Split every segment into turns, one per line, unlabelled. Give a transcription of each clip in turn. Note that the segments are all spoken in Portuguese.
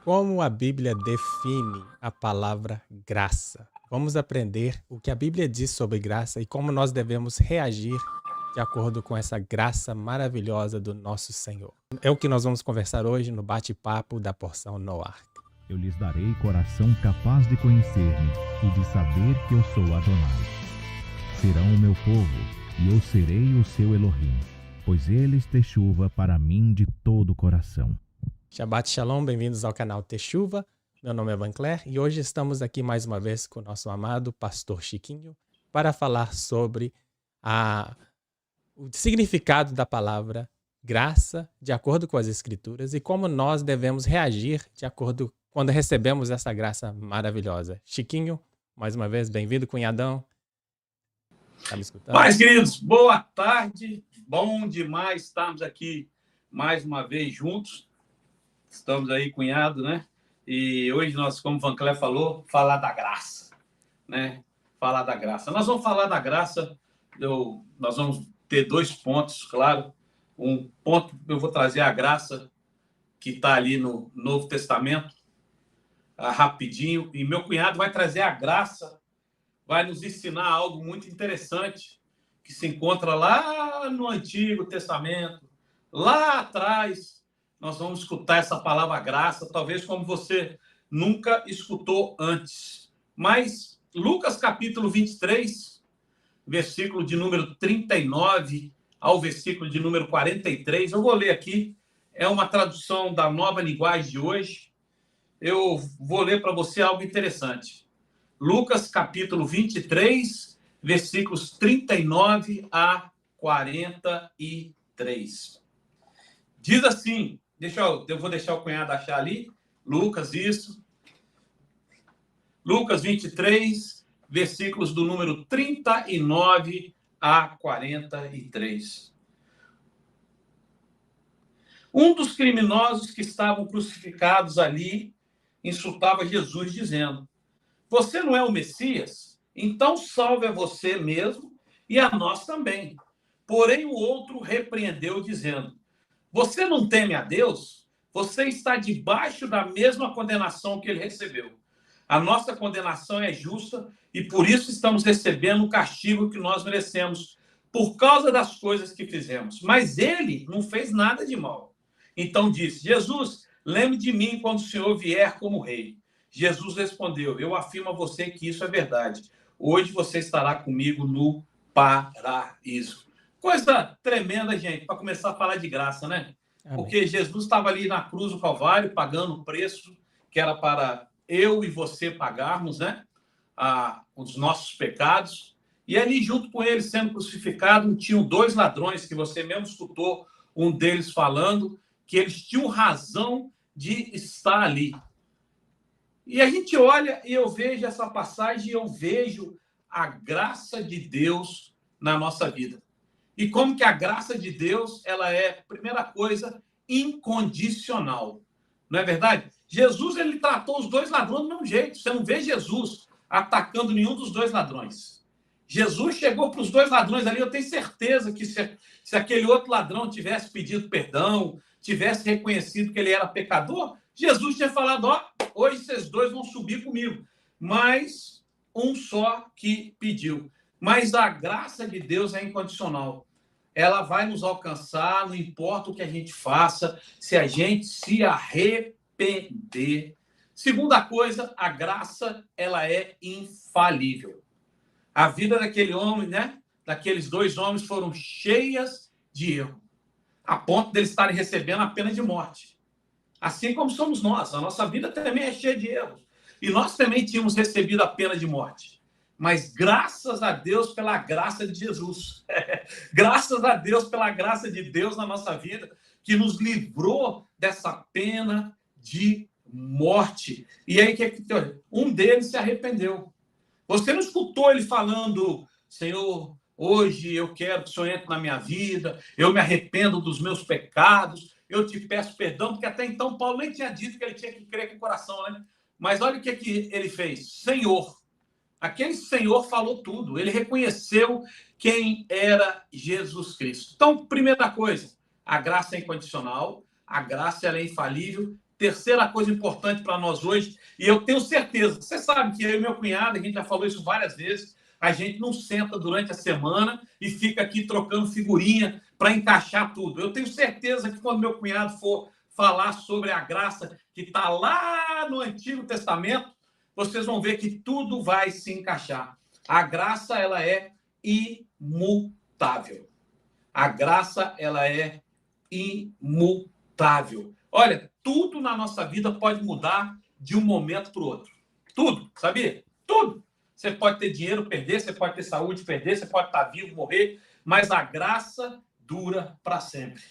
Como a Bíblia define a palavra graça? Vamos aprender o que a Bíblia diz sobre graça e como nós devemos reagir de acordo com essa graça maravilhosa do nosso Senhor. É o que nós vamos conversar hoje no bate-papo da porção no Ark.
Eu lhes darei coração capaz de conhecer-me e de saber que eu sou Adonai. Serão o meu povo, e eu serei o seu Elohim, pois eles chuva para mim de todo o coração.
Shabbat Shalom, bem-vindos ao canal Teshuva. Meu nome é Vancler e hoje estamos aqui mais uma vez com o nosso amado pastor Chiquinho para falar sobre o significado da palavra graça de acordo com as Escrituras e como nós devemos reagir de acordo quando recebemos essa graça maravilhosa. Chiquinho, mais uma vez, bem-vindo, cunhadão. Tá me escutando?
Paz, queridos, boa tarde. Bom demais estarmos aqui mais uma vez juntos. Estamos aí, cunhado, né? E hoje nós, como o Vancler falou, falar da graça, né? Falar da graça. Nós vamos falar da graça, nós vamos ter dois pontos, claro. Um ponto, eu vou trazer a graça que está ali no Novo Testamento, rapidinho. E meu cunhado vai trazer a graça, vai nos ensinar algo muito interessante que se encontra lá no Antigo Testamento, lá atrás. Nós vamos escutar essa palavra graça, talvez como você nunca escutou antes. Mas Lucas capítulo 23, versículo de número 39 ao versículo de número 43, eu vou ler aqui, é uma tradução da Nova Linguagem de hoje. Eu vou ler para você algo interessante. Lucas capítulo 23, versículos 39 a 43. Diz assim, eu vou deixar o cunhado achar ali, Lucas, isso. Lucas 23, versículos do número 39 a 43. Um dos criminosos que estavam crucificados ali insultava Jesus, dizendo: "Você não é o Messias? Então salve a você mesmo e a nós também." Porém, o outro repreendeu, dizendo: "Você não teme a Deus? Você está debaixo da mesma condenação que ele recebeu. A nossa condenação é justa e por isso estamos recebendo o castigo que nós merecemos por causa das coisas que fizemos. Mas ele não fez nada de mal." Então disse: "Jesus, lembre de mim quando o Senhor vier como rei." Jesus respondeu: "Eu afirmo a você que isso é verdade. Hoje você estará comigo no paraíso." Coisa tremenda, gente, para começar a falar de graça, né?
Amém.
Porque Jesus estava ali na cruz do Calvário, pagando o preço que era para eu e você pagarmos, né? Os nossos pecados. E ali, junto com ele, sendo crucificado, tinham dois ladrões, que você mesmo escutou um deles falando, que eles tinham razão de estar ali. E a gente olha e eu vejo essa passagem e eu vejo a graça de Deus na nossa vida. E como que a graça de Deus, ela é, primeira coisa, incondicional. Não é verdade? Jesus, ele tratou os dois ladrões do mesmo jeito. Você não vê Jesus atacando nenhum dos dois ladrões. Jesus chegou para os dois ladrões ali, eu tenho certeza que se aquele outro ladrão tivesse pedido perdão, tivesse reconhecido que ele era pecador, Jesus tinha falado: "Ó, hoje vocês dois vão subir comigo." Mas um só que pediu. Mas a graça de Deus é incondicional. Ela vai nos alcançar, não importa o que a gente faça, se a gente se arrepender. Segunda coisa, a graça, ela é infalível. A vida daquele homem, né? Daqueles dois homens foram cheias de erro, a ponto de eles estarem recebendo a pena de morte. Assim como somos nós, a nossa vida também é cheia de erros. E nós também tínhamos recebido a pena de morte. Mas graças a Deus pela graça de Jesus. Graças a Deus pela graça de Deus na nossa vida, que nos livrou dessa pena de morte. E aí, um deles se arrependeu. Você não escutou ele falando: "Senhor, hoje eu quero que o Senhor entre na minha vida, eu me arrependo dos meus pecados, eu te peço perdão", porque até então Paulo nem tinha dito que ele tinha que crer com o coração, né? Mas olha o que ele fez: "Senhor." Aquele Senhor falou tudo. Ele reconheceu quem era Jesus Cristo. Então, primeira coisa, a graça é incondicional, a graça ela é infalível. terceira coisa importante para nós hoje, e eu tenho certeza, você sabe que eu e meu cunhado, a gente já falou isso várias vezes, a gente não senta durante a semana e fica aqui trocando figurinha para encaixar tudo. Eu tenho certeza que quando meu cunhado for falar sobre a graça que está lá no Antigo Testamento, vocês vão ver que tudo vai se encaixar. A graça, ela é imutável. A graça, ela é imutável. Olha, tudo na nossa vida pode mudar de um momento para o outro. Tudo, sabia? Tudo. Você pode ter dinheiro, perder, você pode ter saúde, perder, você pode estar vivo, morrer, mas a graça dura para sempre.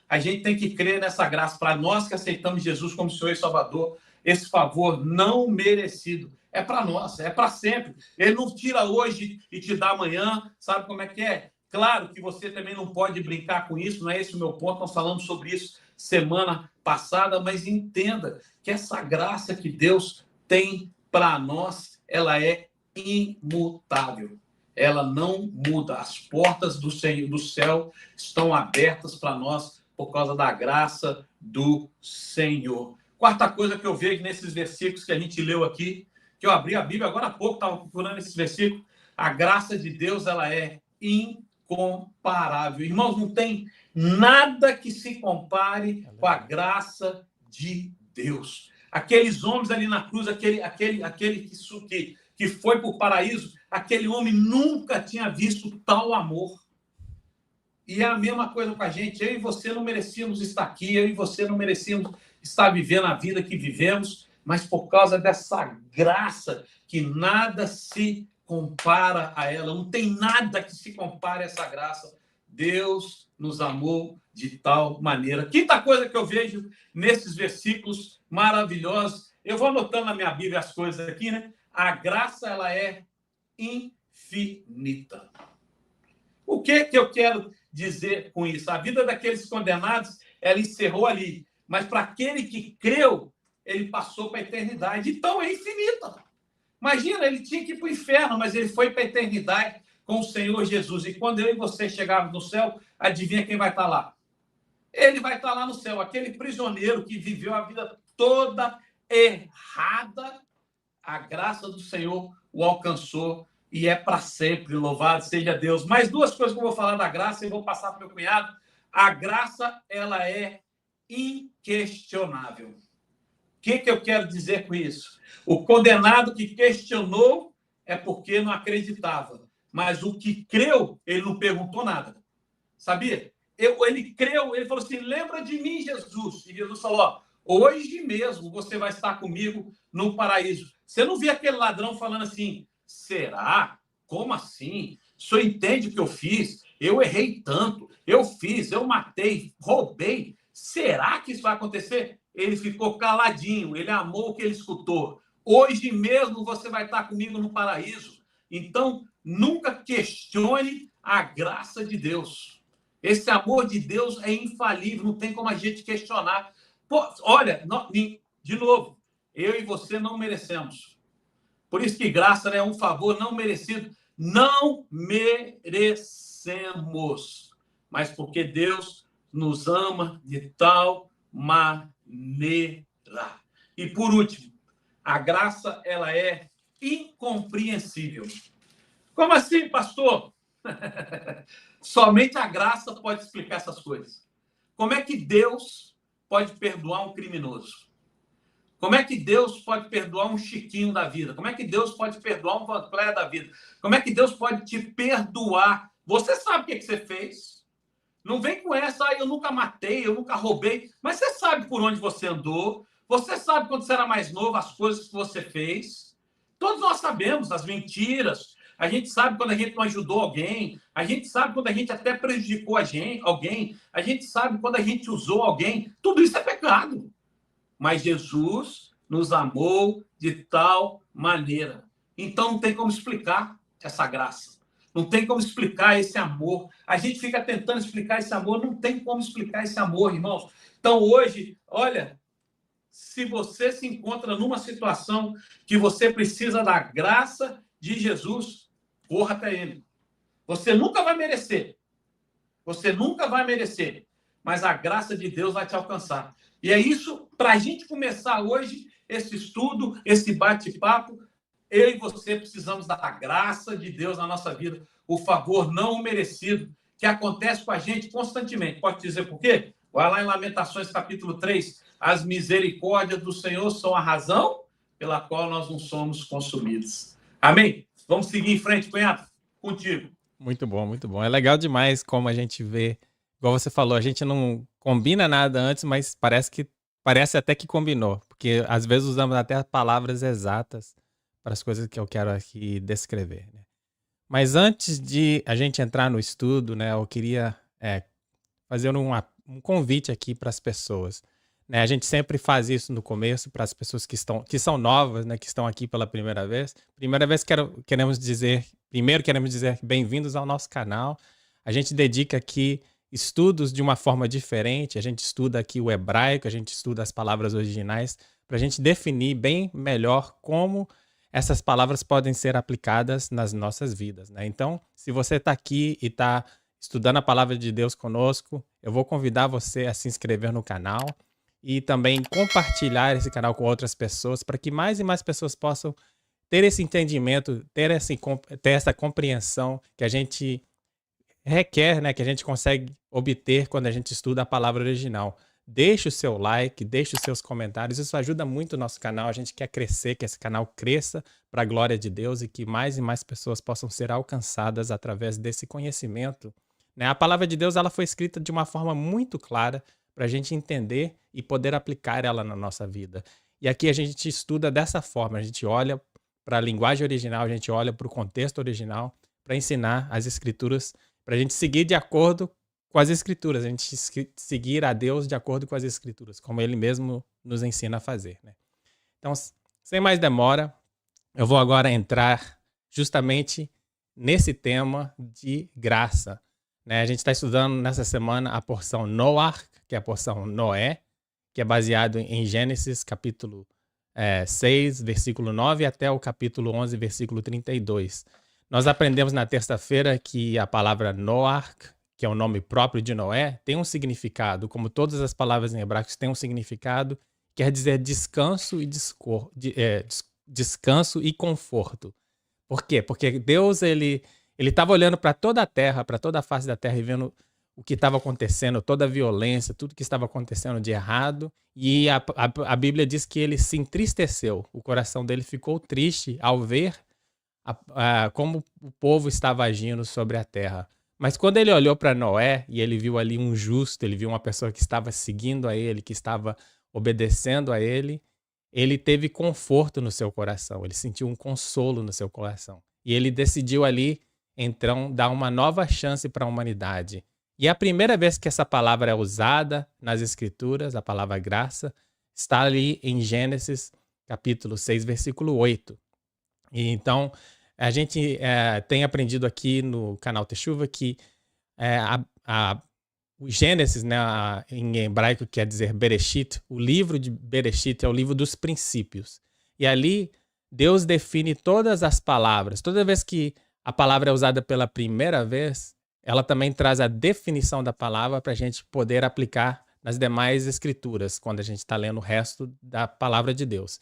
A gente tem que crer nessa graça. Para nós que aceitamos Jesus como Senhor e Salvador, esse favor não merecido é para nós, é para sempre. Ele não tira hoje e te dá amanhã, sabe como é que é? Claro que você também não pode brincar com isso, não é esse o meu ponto, nós falamos sobre isso semana passada, mas entenda que essa graça que Deus tem para nós, ela é imutável. Ela não muda. As portas do céu estão abertas para nós por causa da graça do Senhor. Quarta coisa que eu vejo nesses versículos que a gente leu aqui, que eu abri a Bíblia agora há pouco, estava procurando esses versículos, a graça de Deus, ela é incomparável. Irmãos, não tem nada que se compare com a graça de Deus. Aqueles homens ali na cruz, aquele que foi para o paraíso, aquele homem nunca tinha visto tal amor. E é a mesma coisa com a gente. Eu e você não merecíamos estar aqui, eu e você não merecíamos estar vivendo a vida que vivemos, mas por causa dessa graça que nada se compara a ela, não tem nada que se compare a essa graça. Deus nos amou de tal maneira. Quinta coisa que eu vejo nesses versículos maravilhosos, eu vou anotando na minha Bíblia as coisas aqui, né? A graça, ela é infinita. O que eu quero dizer com isso? A vida daqueles condenados, ela encerrou ali. Mas para aquele que creu, ele passou para a eternidade. Então é infinita. Imagina, ele tinha que ir para o inferno, mas ele foi para a eternidade com o Senhor Jesus. E quando eu e você chegarmos no céu, adivinha quem vai estar lá? Ele vai estar lá no céu. Aquele prisioneiro que viveu a vida toda errada, a graça do Senhor o alcançou e é para sempre. Louvado seja Deus. Mais duas coisas que eu vou falar da graça e vou passar para o meu cunhado. A graça, ela é inquestionável. O que eu quero dizer com isso? O condenado que questionou é porque não acreditava. Mas o que creu, ele não perguntou nada. Sabia? Ele creu, ele falou assim, lembra de mim, Jesus. E Jesus falou, ó, hoje mesmo você vai estar comigo no paraíso. Você não via aquele ladrão falando assim, será? Como assim? O senhor entende o que eu fiz? Eu errei tanto, eu fiz, eu matei, roubei. Será que isso vai acontecer? Ele ficou caladinho, ele amou o que ele escutou. Hoje mesmo você vai estar comigo no paraíso. Então, nunca questione a graça de Deus. Esse amor de Deus é infalível, não tem como a gente questionar. Pô, olha, de novo, eu e você não merecemos. Por isso que graça é um favor não merecido. Não merecemos. Mas porque Deus nos ama de tal maneira. E por último, a graça, ela é incompreensível. Como assim, pastor? Somente a graça pode explicar essas coisas. Como é que Deus pode perdoar um criminoso? Como é que Deus pode perdoar um Chiquinho da vida? Como é que Deus pode perdoar um Vancléia da vida? Como é que Deus pode te perdoar? Você sabe o que você fez? Não vem com essa, eu nunca matei, eu nunca roubei. Mas você sabe por onde você andou. Você sabe quando você era mais novo as coisas que você fez. Todos nós sabemos as mentiras. A gente sabe quando a gente não ajudou alguém. A gente sabe quando a gente até prejudicou alguém. A gente sabe quando a gente usou alguém. Tudo isso é pecado. Mas Jesus nos amou de tal maneira. Então não tem como explicar essa graça. Não tem como explicar esse amor. A gente fica tentando explicar esse amor. Não tem como explicar esse amor, irmãos. Então hoje, olha, se você se encontra numa situação que você precisa da graça de Jesus, corra até ele. Você nunca vai merecer. Você nunca vai merecer. Mas a graça de Deus vai te alcançar. E é isso para a gente começar hoje esse estudo, esse bate-papo, eu e você precisamos da graça de Deus na nossa vida, o favor não merecido, que acontece com a gente constantemente. Pode dizer por quê? Vai lá em Lamentações, capítulo 3. As misericórdias do Senhor são a razão pela qual nós não somos consumidos. Amém? Vamos seguir em frente, cunhado? Contigo.
Muito bom, muito bom. É legal demais como a gente vê, igual você falou, a gente não combina nada antes, mas parece até que combinou, porque às vezes usamos até palavras exatas para as coisas que eu quero aqui descrever, né? Mas antes de a gente entrar no estudo, né, eu queria fazer um convite aqui para as pessoas, né? A gente sempre faz isso no começo para as pessoas que são novas, né, que estão aqui pela primeira vez. Primeira vez queremos dizer bem-vindos ao nosso canal. A gente dedica aqui estudos de uma forma diferente. A gente estuda aqui o hebraico, a gente estuda as palavras originais para a gente definir bem melhor como essas palavras podem ser aplicadas nas nossas vidas, né? Então, se você está aqui e está estudando a palavra de Deus conosco, eu vou convidar você a se inscrever no canal e também compartilhar esse canal com outras pessoas para que mais e mais pessoas possam ter esse entendimento, ter essa compreensão que a gente requer, né, que a gente consegue obter quando a gente estuda a palavra original. Deixe o seu like, deixe os seus comentários, isso ajuda muito o nosso canal. A gente quer crescer, que esse canal cresça para a glória de Deus e que mais e mais pessoas possam ser alcançadas através desse conhecimento, né? A palavra de Deus ela foi escrita de uma forma muito clara para a gente entender e poder aplicar ela na nossa vida. E aqui a gente estuda dessa forma, a gente olha para a linguagem original, a gente olha para o contexto original para ensinar as escrituras, para a gente seguir de acordo com as escrituras, a gente seguir a Deus de acordo com as escrituras, como ele mesmo nos ensina a fazer, né? Então, sem mais demora, eu vou agora entrar justamente nesse tema de graça, né? A gente está estudando nessa semana a porção Noach, que é a porção Noé, que é baseado em Gênesis capítulo 6, versículo 9 até o capítulo 11, versículo 32. Nós aprendemos na terça-feira que a palavra Noach, que é o nome próprio de Noé, tem um significado, como todas as palavras em hebraico têm um significado, quer dizer descanso e conforto. Por quê? Porque Deus ele estava olhando para toda a terra, para toda a face da terra e vendo o que estava acontecendo, toda a violência, tudo que estava acontecendo de errado, e a Bíblia diz que ele se entristeceu, o coração dele ficou triste ao ver como o povo estava agindo sobre a terra. Mas quando ele olhou para Noé e ele viu ali um justo, ele viu uma pessoa que estava seguindo a ele, que estava obedecendo a ele, ele teve conforto no seu coração, ele sentiu um consolo no seu coração. E ele decidiu ali, então, dar uma nova chance para a humanidade. E a primeira vez que essa palavra é usada nas Escrituras, a palavra graça, está ali em Gênesis capítulo 6, versículo 8. E então, a gente tem aprendido aqui no canal Teshuva que o Gênesis, né, em hebraico quer dizer Bereshit, o livro de Bereshit é o livro dos princípios. E ali Deus define todas as palavras. Toda vez que a palavra é usada pela primeira vez, ela também traz a definição da palavra para a gente poder aplicar nas demais escrituras, quando a gente está lendo o resto da palavra de Deus.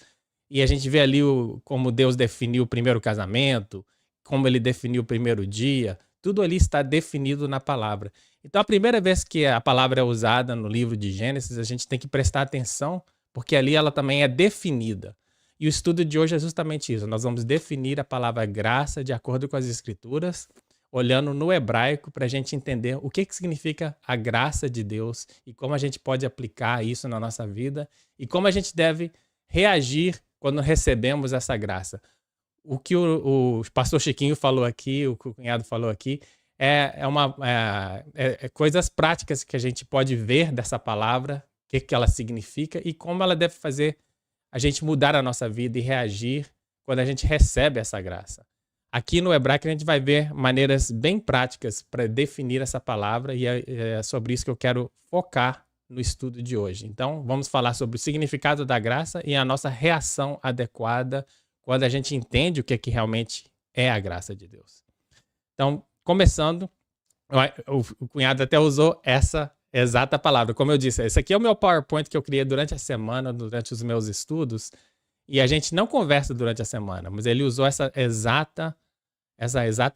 E a gente vê ali como Deus definiu o primeiro casamento, como ele definiu o primeiro dia, tudo ali está definido na palavra. Então, a primeira vez que a palavra é usada no livro de Gênesis, a gente tem que prestar atenção, porque ali ela também é definida. E o estudo de hoje é justamente isso. Nós vamos definir a palavra graça de acordo com as escrituras, olhando no hebraico para a gente entender o que significa a graça de Deus e como a gente pode aplicar isso na nossa vida e como a gente deve reagir quando recebemos essa graça. O que o pastor Chiquinho falou aqui, o que o cunhado falou aqui, coisas práticas que a gente pode ver dessa palavra, o que ela significa e como ela deve fazer a gente mudar a nossa vida e reagir quando a gente recebe essa graça. Aqui no hebraico a gente vai ver maneiras bem práticas para definir essa palavra e é sobre isso que eu quero focar no estudo de hoje. Então, vamos falar sobre o significado da graça e a nossa reação adequada quando a gente entende o que realmente é a graça de Deus. Então, começando, o cunhado até usou essa exata palavra. Como eu disse, esse aqui é o meu PowerPoint que eu criei durante a semana, durante os meus estudos, e a gente não conversa durante a semana, mas ele usou essa exata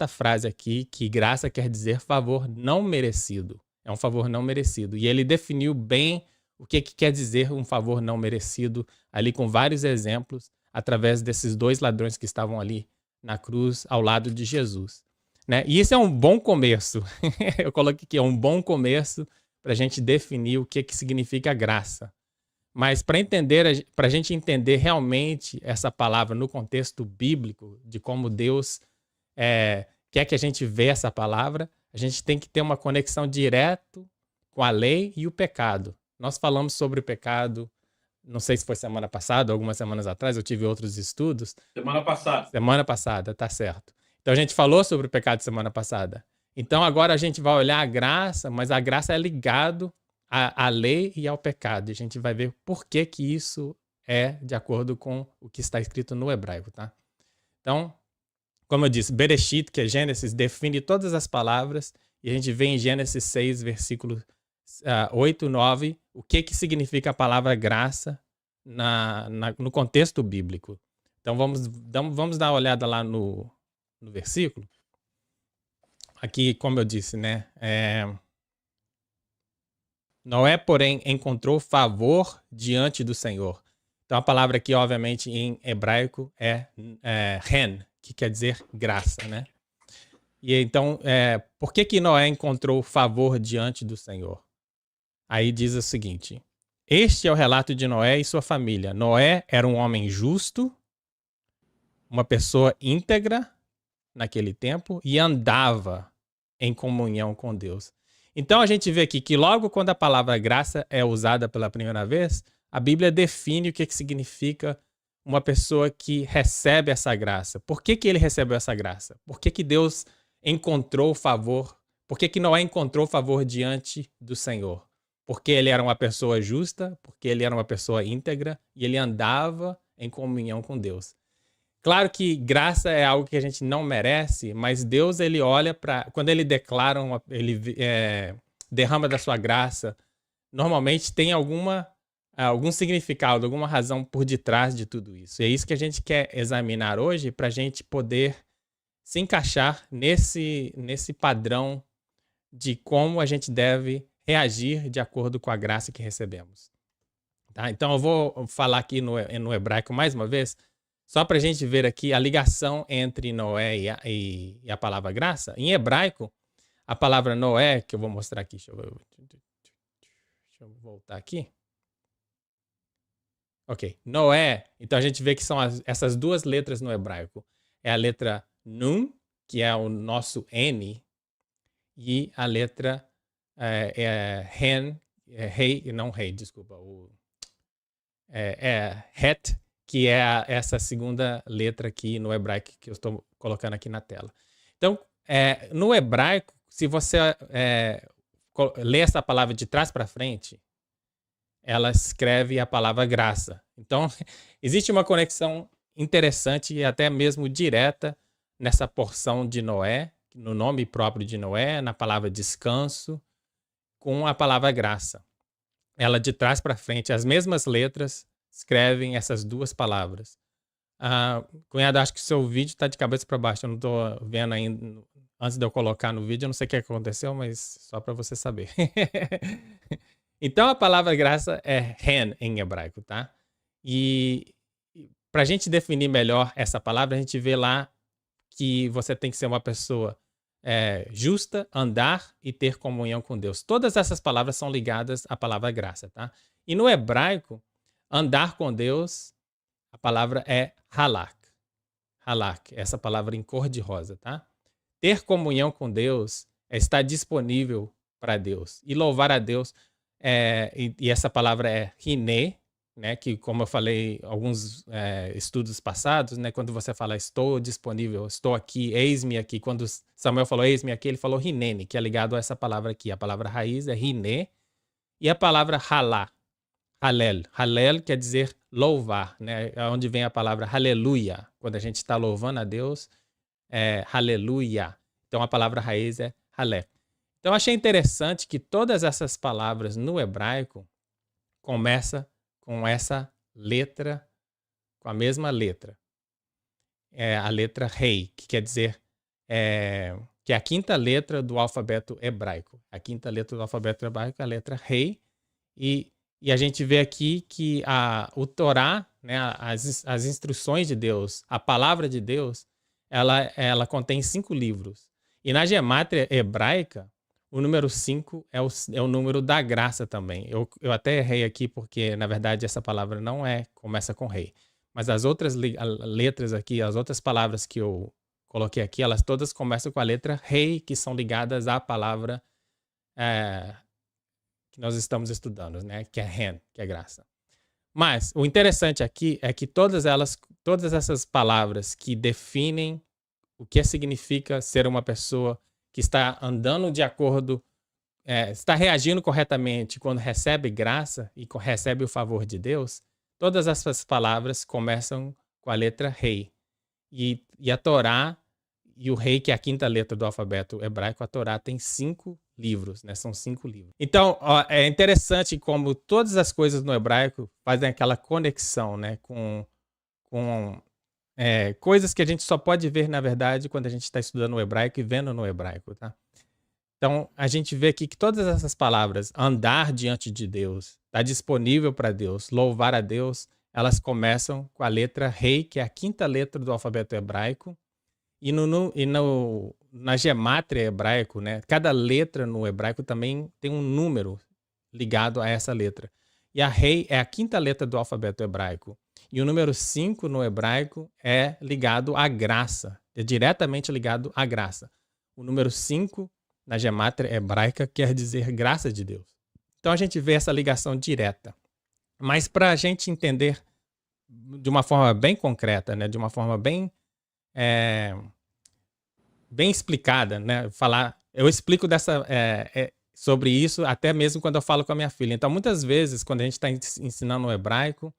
frase aqui, que graça quer dizer favor não merecido. É um favor não merecido. E ele definiu bem o que quer dizer um favor não merecido, ali com vários exemplos, através desses 2 ladrões que estavam ali na cruz, ao lado de Jesus. Né? E isso é um bom começo. Eu coloquei aqui, é um bom começo para a gente definir o que significa graça. Mas para a gente entender realmente essa palavra no contexto bíblico, de como Deus quer que a gente vê essa palavra, a gente tem que ter uma conexão direto com a lei e o pecado. Nós falamos sobre o pecado, não sei se foi semana passada ou algumas semanas atrás, eu tive outros estudos.
Semana passada.
Semana passada, tá certo. Então a gente falou sobre o pecado semana passada. Então agora a gente vai olhar a graça, mas a graça é ligado à lei e ao pecado. E a gente vai ver por que isso é de acordo com o que está escrito no hebraico, tá? Então, como eu disse, Bereshit, que é Gênesis, define todas as palavras, e a gente vê em Gênesis 6, versículos 8, 9, o que significa a palavra graça no contexto bíblico. Então vamos dar uma olhada lá no versículo. Aqui, como eu disse, né? Noé, porém, encontrou favor diante do Senhor. Então a palavra aqui, obviamente, em hebraico é ren, que quer dizer graça, né? E então, por que Noé encontrou favor diante do Senhor? Aí diz o seguinte: este é o relato de Noé e sua família. Noé era um homem justo, uma pessoa íntegra naquele tempo e andava em comunhão com Deus. Então a gente vê aqui que logo quando a palavra graça é usada pela primeira vez, a Bíblia define o que significa uma pessoa que recebe essa graça. Por que ele recebeu essa graça? Por que Deus encontrou favor? Por que Noé encontrou favor diante do Senhor? Porque ele era uma pessoa justa, porque ele era uma pessoa íntegra e ele andava em comunhão com Deus. Claro que graça é algo que a gente não merece, mas Deus, ele olha para... Quando ele declara, ele derrama da sua graça, normalmente tem algum significado, alguma razão por detrás de tudo isso. E é isso que a gente quer examinar hoje para a gente poder se encaixar nesse padrão de como a gente deve reagir de acordo com a graça que recebemos. Tá? Então eu vou falar aqui no hebraico mais uma vez, só para a gente ver aqui a ligação entre Noé e a palavra graça. Em hebraico, a palavra Noé, que eu vou mostrar aqui, deixa eu voltar aqui. Ok, Noé, então a gente vê que são essas 2 letras no hebraico. É a letra Nun, que é o nosso N, e a letra Ren, rei, não rei, desculpa, Het, que é essa segunda letra aqui no hebraico que eu estou colocando aqui na tela. Então, no hebraico, se você lê essa palavra de trás para frente, ela escreve a palavra graça. Então, existe uma conexão interessante e até mesmo direta nessa porção de Noé, no nome próprio de Noé, na palavra descanso, com a palavra graça. Ela de trás para frente, as mesmas letras escrevem essas 2 palavras. Cunhado, acho que o seu vídeo está de cabeça para baixo, eu não estou vendo ainda. Antes de eu colocar no vídeo, eu não sei o que aconteceu, mas só para você saber. Então a palavra graça é ren em hebraico, tá? E para a gente definir melhor essa palavra, a gente vê lá que você tem que ser uma pessoa justa, andar e ter comunhão com Deus. Todas essas palavras são ligadas à palavra graça, tá? E no hebraico, andar com Deus, a palavra é halak. Halak, essa palavra em cor de rosa, tá? Ter comunhão com Deus é estar disponível para Deus. E louvar a Deus, e essa palavra é hiné, né? Que, como eu falei em alguns estudos passados, né? Quando você fala estou disponível, estou aqui, eis-me aqui. Quando Samuel falou eis-me aqui, ele falou hinene, que é ligado a essa palavra aqui. A palavra raiz é hiné. E a palavra halá, halel. Halel quer dizer louvar, né? É onde vem a palavra aleluia. Quando a gente está louvando a Deus, aleluia. Então a palavra raiz é halé. Então, achei interessante que todas essas palavras no hebraico começam com essa letra, com a mesma letra. É a letra Rei, que quer dizer que é a quinta letra do alfabeto hebraico. A quinta letra do alfabeto hebraico é a letra Rei. E a gente vê aqui que o Torá, né, as instruções de Deus, a palavra de Deus, ela contém 5 livros. E na gemátria hebraica, o número 5 é o número da graça também. Eu até errei aqui porque, na verdade, essa palavra não começa com rei. Mas as outras letras aqui, as outras palavras que eu coloquei aqui, elas todas começam com a letra rei, que são ligadas à palavra que nós estamos estudando, né? Que é ren, que é graça. Mas o interessante aqui é que todas essas palavras que definem o que significa ser uma pessoa que está andando de acordo, está reagindo corretamente quando recebe graça e recebe o favor de Deus, todas essas palavras começam com a letra rei. E a Torá e o rei, que é a quinta letra do alfabeto hebraico, a Torá tem 5 livros, né? São 5 livros. Então, é interessante como todas as coisas no hebraico fazem aquela conexão, né? Com coisas que a gente só pode ver, na verdade, quando a gente está estudando o hebraico e vendo no hebraico, tá? Então, a gente vê aqui que todas essas palavras, andar diante de Deus, estar disponível para Deus, louvar a Deus, elas começam com a letra rei, que é a quinta letra do alfabeto hebraico. E na gemátria hebraico, né? Cada letra no hebraico também tem um número ligado a essa letra. E a rei é a quinta letra do alfabeto hebraico. E o número 5 no hebraico é ligado à graça. É diretamente ligado à graça. O número 5 na gemátria hebraica quer dizer graça de Deus. Então a gente vê essa ligação direta. Mas para a gente entender de uma forma bem concreta, né? De uma forma bem explicada, né? Eu explico sobre isso até mesmo quando eu falo com a minha filha. Então, muitas vezes, quando a gente está ensinando o hebraico,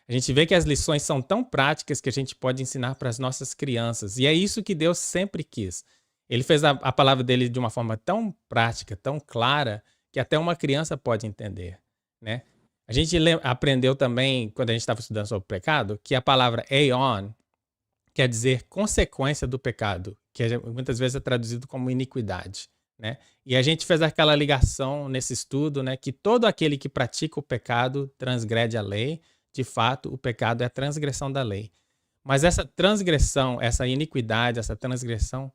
a gente vê que as lições são tão práticas que a gente pode ensinar para as nossas crianças. E é isso que Deus sempre quis. Ele fez a palavra dele de uma forma tão prática, tão clara, que até uma criança pode entender, né? A gente aprendeu também, quando a gente estava estudando sobre o pecado, que a palavra eion quer dizer consequência do pecado, que muitas vezes é traduzido como iniquidade, né? E a gente fez aquela ligação nesse estudo, né, que todo aquele que pratica o pecado transgrede a lei. De fato, o pecado é a transgressão da lei. Mas essa transgressão, essa iniquidade, essa transgressão,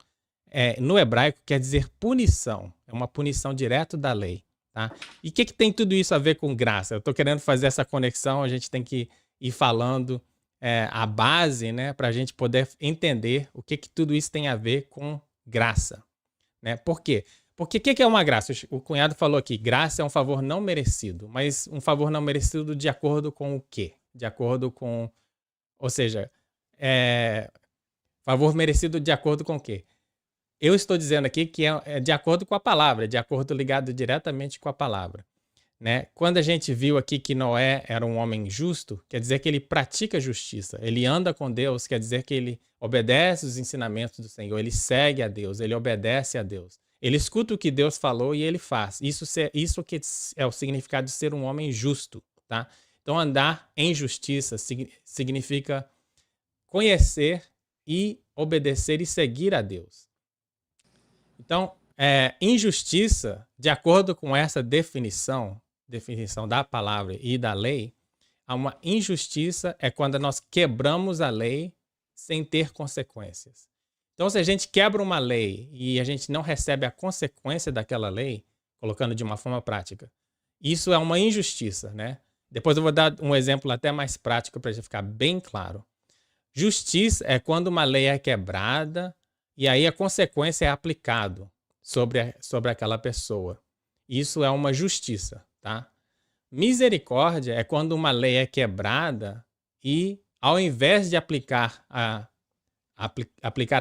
no hebraico quer dizer punição. É uma punição direto da lei, tá? E o que tem tudo isso a ver com graça? Eu estou querendo fazer essa conexão, a gente tem que ir falando a base, né, para a gente poder entender o que tudo isso tem a ver com graça, né? Por quê? Porque o que é uma graça? O cunhado falou aqui, graça é um favor não merecido, mas um favor não merecido de acordo com o quê? De acordo com, ou seja, favor merecido de acordo com o quê? Eu estou dizendo aqui que é de acordo com a palavra, de acordo ligado diretamente com a palavra. Né? Quando a gente viu aqui que Noé era um homem justo, quer dizer que ele pratica justiça, ele anda com Deus, quer dizer que ele obedece os ensinamentos do Senhor, ele segue a Deus, ele obedece a Deus. Ele escuta o que Deus falou e ele faz. Isso que é o significado de ser um homem justo, tá? Então, andar em justiça significa conhecer e obedecer e seguir a Deus. Então, injustiça, de acordo com essa definição da palavra e da lei, uma injustiça é quando nós quebramos a lei sem ter consequências. Então, se a gente quebra uma lei e a gente não recebe a consequência daquela lei, colocando de uma forma prática, isso é uma injustiça, né? Depois eu vou dar um exemplo até mais prático para ficar bem claro. Justiça é quando uma lei é quebrada e aí a consequência é aplicada sobre aquela pessoa. Isso é uma justiça, tá? Misericórdia é quando uma lei é quebrada e, ao invés de aplicar a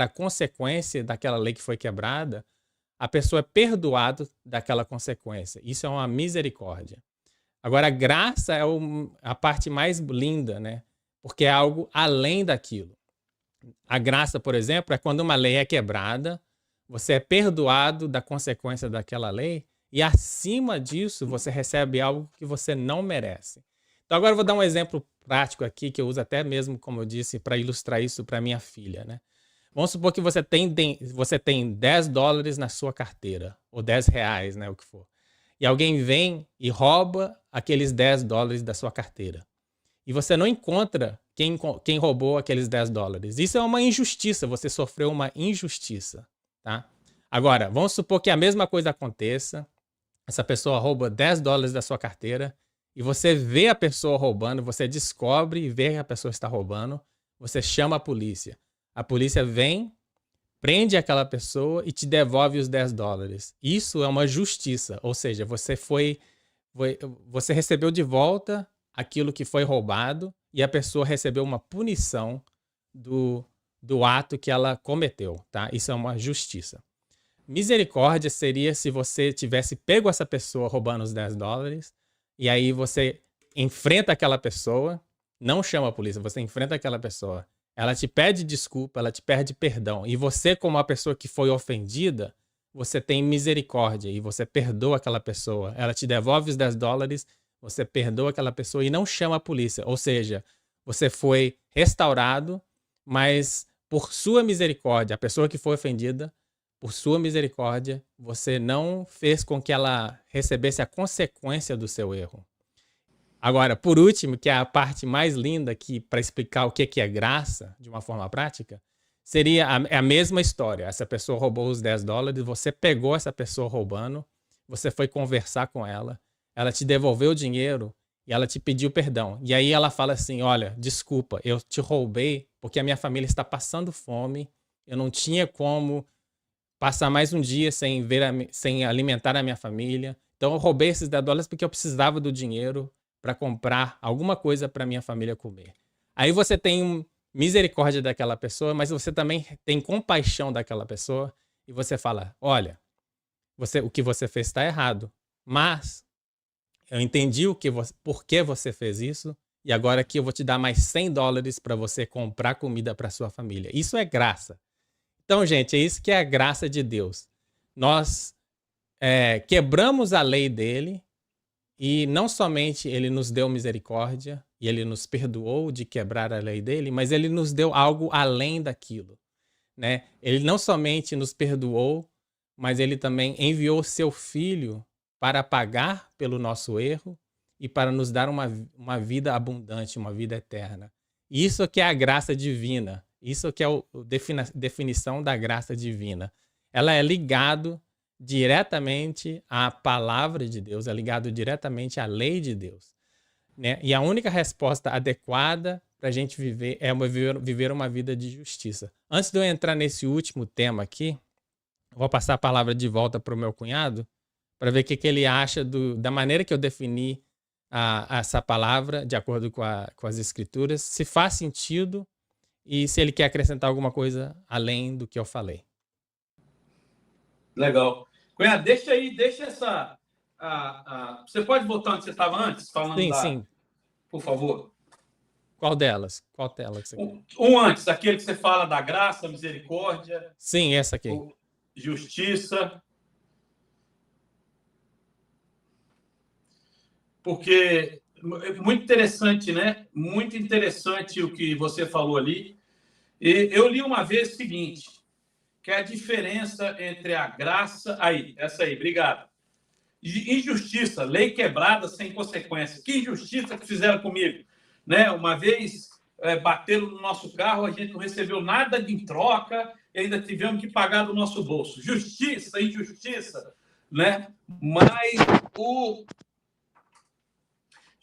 consequência daquela lei que foi quebrada, a pessoa é perdoada daquela consequência. Isso é uma misericórdia. Agora, a graça é a parte mais linda, né? Porque é algo além daquilo. A graça, por exemplo, é quando uma lei é quebrada, você é perdoado da consequência daquela lei, e acima disso, você recebe algo que você não merece. Então, agora eu vou dar um exemplo prático aqui, que eu uso até mesmo, como eu disse, para ilustrar isso para minha filha, né? Vamos supor que você tem $10 na sua carteira, ou R$ 10, né, o que for. E alguém vem e rouba aqueles $10 da sua carteira. E você não encontra quem roubou aqueles $10. Isso é uma injustiça, você sofreu uma injustiça, tá? Agora, vamos supor que a mesma coisa aconteça, essa pessoa rouba $10 da sua carteira, e você vê a pessoa roubando, você descobre e vê que a pessoa está roubando, você chama a polícia. A polícia vem, prende aquela pessoa e te devolve os $10. Isso é uma justiça, ou seja, você recebeu de volta aquilo que foi roubado e a pessoa recebeu uma punição do ato que ela cometeu, tá? Isso é uma justiça. Misericórdia seria se você tivesse pego essa pessoa roubando os $10 e aí você enfrenta aquela pessoa, não chama a polícia, você enfrenta aquela pessoa, ela te pede desculpa, ela te pede perdão, e você, como a pessoa que foi ofendida, você tem misericórdia e você perdoa aquela pessoa, ela te devolve os $10, você perdoa aquela pessoa e não chama a polícia, ou seja, você foi restaurado, mas por sua misericórdia, a pessoa que foi ofendida, por sua misericórdia, você não fez com que ela recebesse a consequência do seu erro. Agora, por último, que é a parte mais linda aqui para explicar o que é graça, de uma forma prática, seria a mesma história. Essa pessoa roubou os $10, você pegou essa pessoa roubando, você foi conversar com ela te devolveu o dinheiro e ela te pediu perdão. E aí ela fala assim, olha, desculpa, eu te roubei porque a minha família está passando fome, eu não tinha como passar mais um dia sem alimentar a minha família. Então eu roubei esses $10 porque eu precisava do dinheiro para comprar alguma coisa para minha família comer. Aí você tem misericórdia daquela pessoa, mas você também tem compaixão daquela pessoa e você fala, olha, o que você fez está errado, mas eu entendi por que você fez isso e agora aqui eu vou te dar mais $100 para você comprar comida para sua família. Isso é graça. Então, gente, é isso que é a graça de Deus. Nós quebramos a lei dele e não somente ele nos deu misericórdia e ele nos perdoou de quebrar a lei dele, mas ele nos deu algo além daquilo, né? Ele não somente nos perdoou, mas ele também enviou seu filho para pagar pelo nosso erro e para nos dar uma vida abundante, uma vida eterna. Isso que é a graça divina. Isso que é a definição da graça divina. Ela é ligado diretamente à palavra de Deus, é ligado diretamente à lei de Deus, né? E a única resposta adequada para a gente viver é viver uma vida de justiça. Antes de eu entrar nesse último tema aqui, eu vou passar a palavra de volta para o meu cunhado para ver o que ele acha da maneira que eu defini essa palavra, de acordo com as escrituras, se faz sentido e se ele quer acrescentar alguma coisa além do que eu falei.
Legal. Cunhado, deixa essa... Você pode voltar onde você estava antes? Falando
sim.
Por favor.
Qual delas? Qual tela que você quer?
Um antes, aquele que você fala da graça, misericórdia.
Sim, essa aqui.
Justiça. Porque é muito interessante, né? Muito interessante o que você falou ali. E eu li uma vez o seguinte, que é a diferença entre a graça... essa aí, obrigado. Injustiça, lei quebrada sem consequência. Que injustiça que fizeram comigo, né? Uma vez bateram no nosso carro, a gente não recebeu nada em troca e ainda tivemos que pagar do nosso bolso. Justiça, injustiça, né? Mas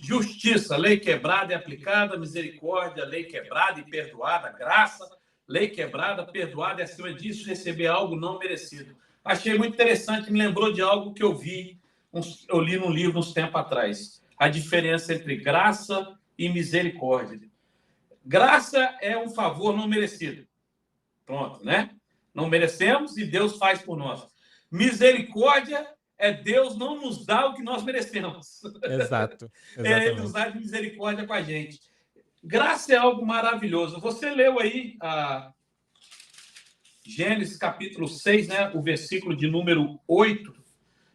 justiça, lei quebrada e aplicada, misericórdia, lei quebrada e perdoada, graça, lei quebrada, perdoada e acima disso receber algo não merecido. Achei muito interessante, me lembrou de algo que eu li num livro uns tempos atrás. A diferença entre graça e misericórdia. Graça é um favor não merecido. Pronto, né? Não merecemos e Deus faz por nós. Misericórdia é Deus não nos dá o que nós merecemos.
Exato.
É Ele usar de misericórdia com a gente. Graça é algo maravilhoso. Você leu aí Gênesis capítulo 6, né, o versículo de número 8.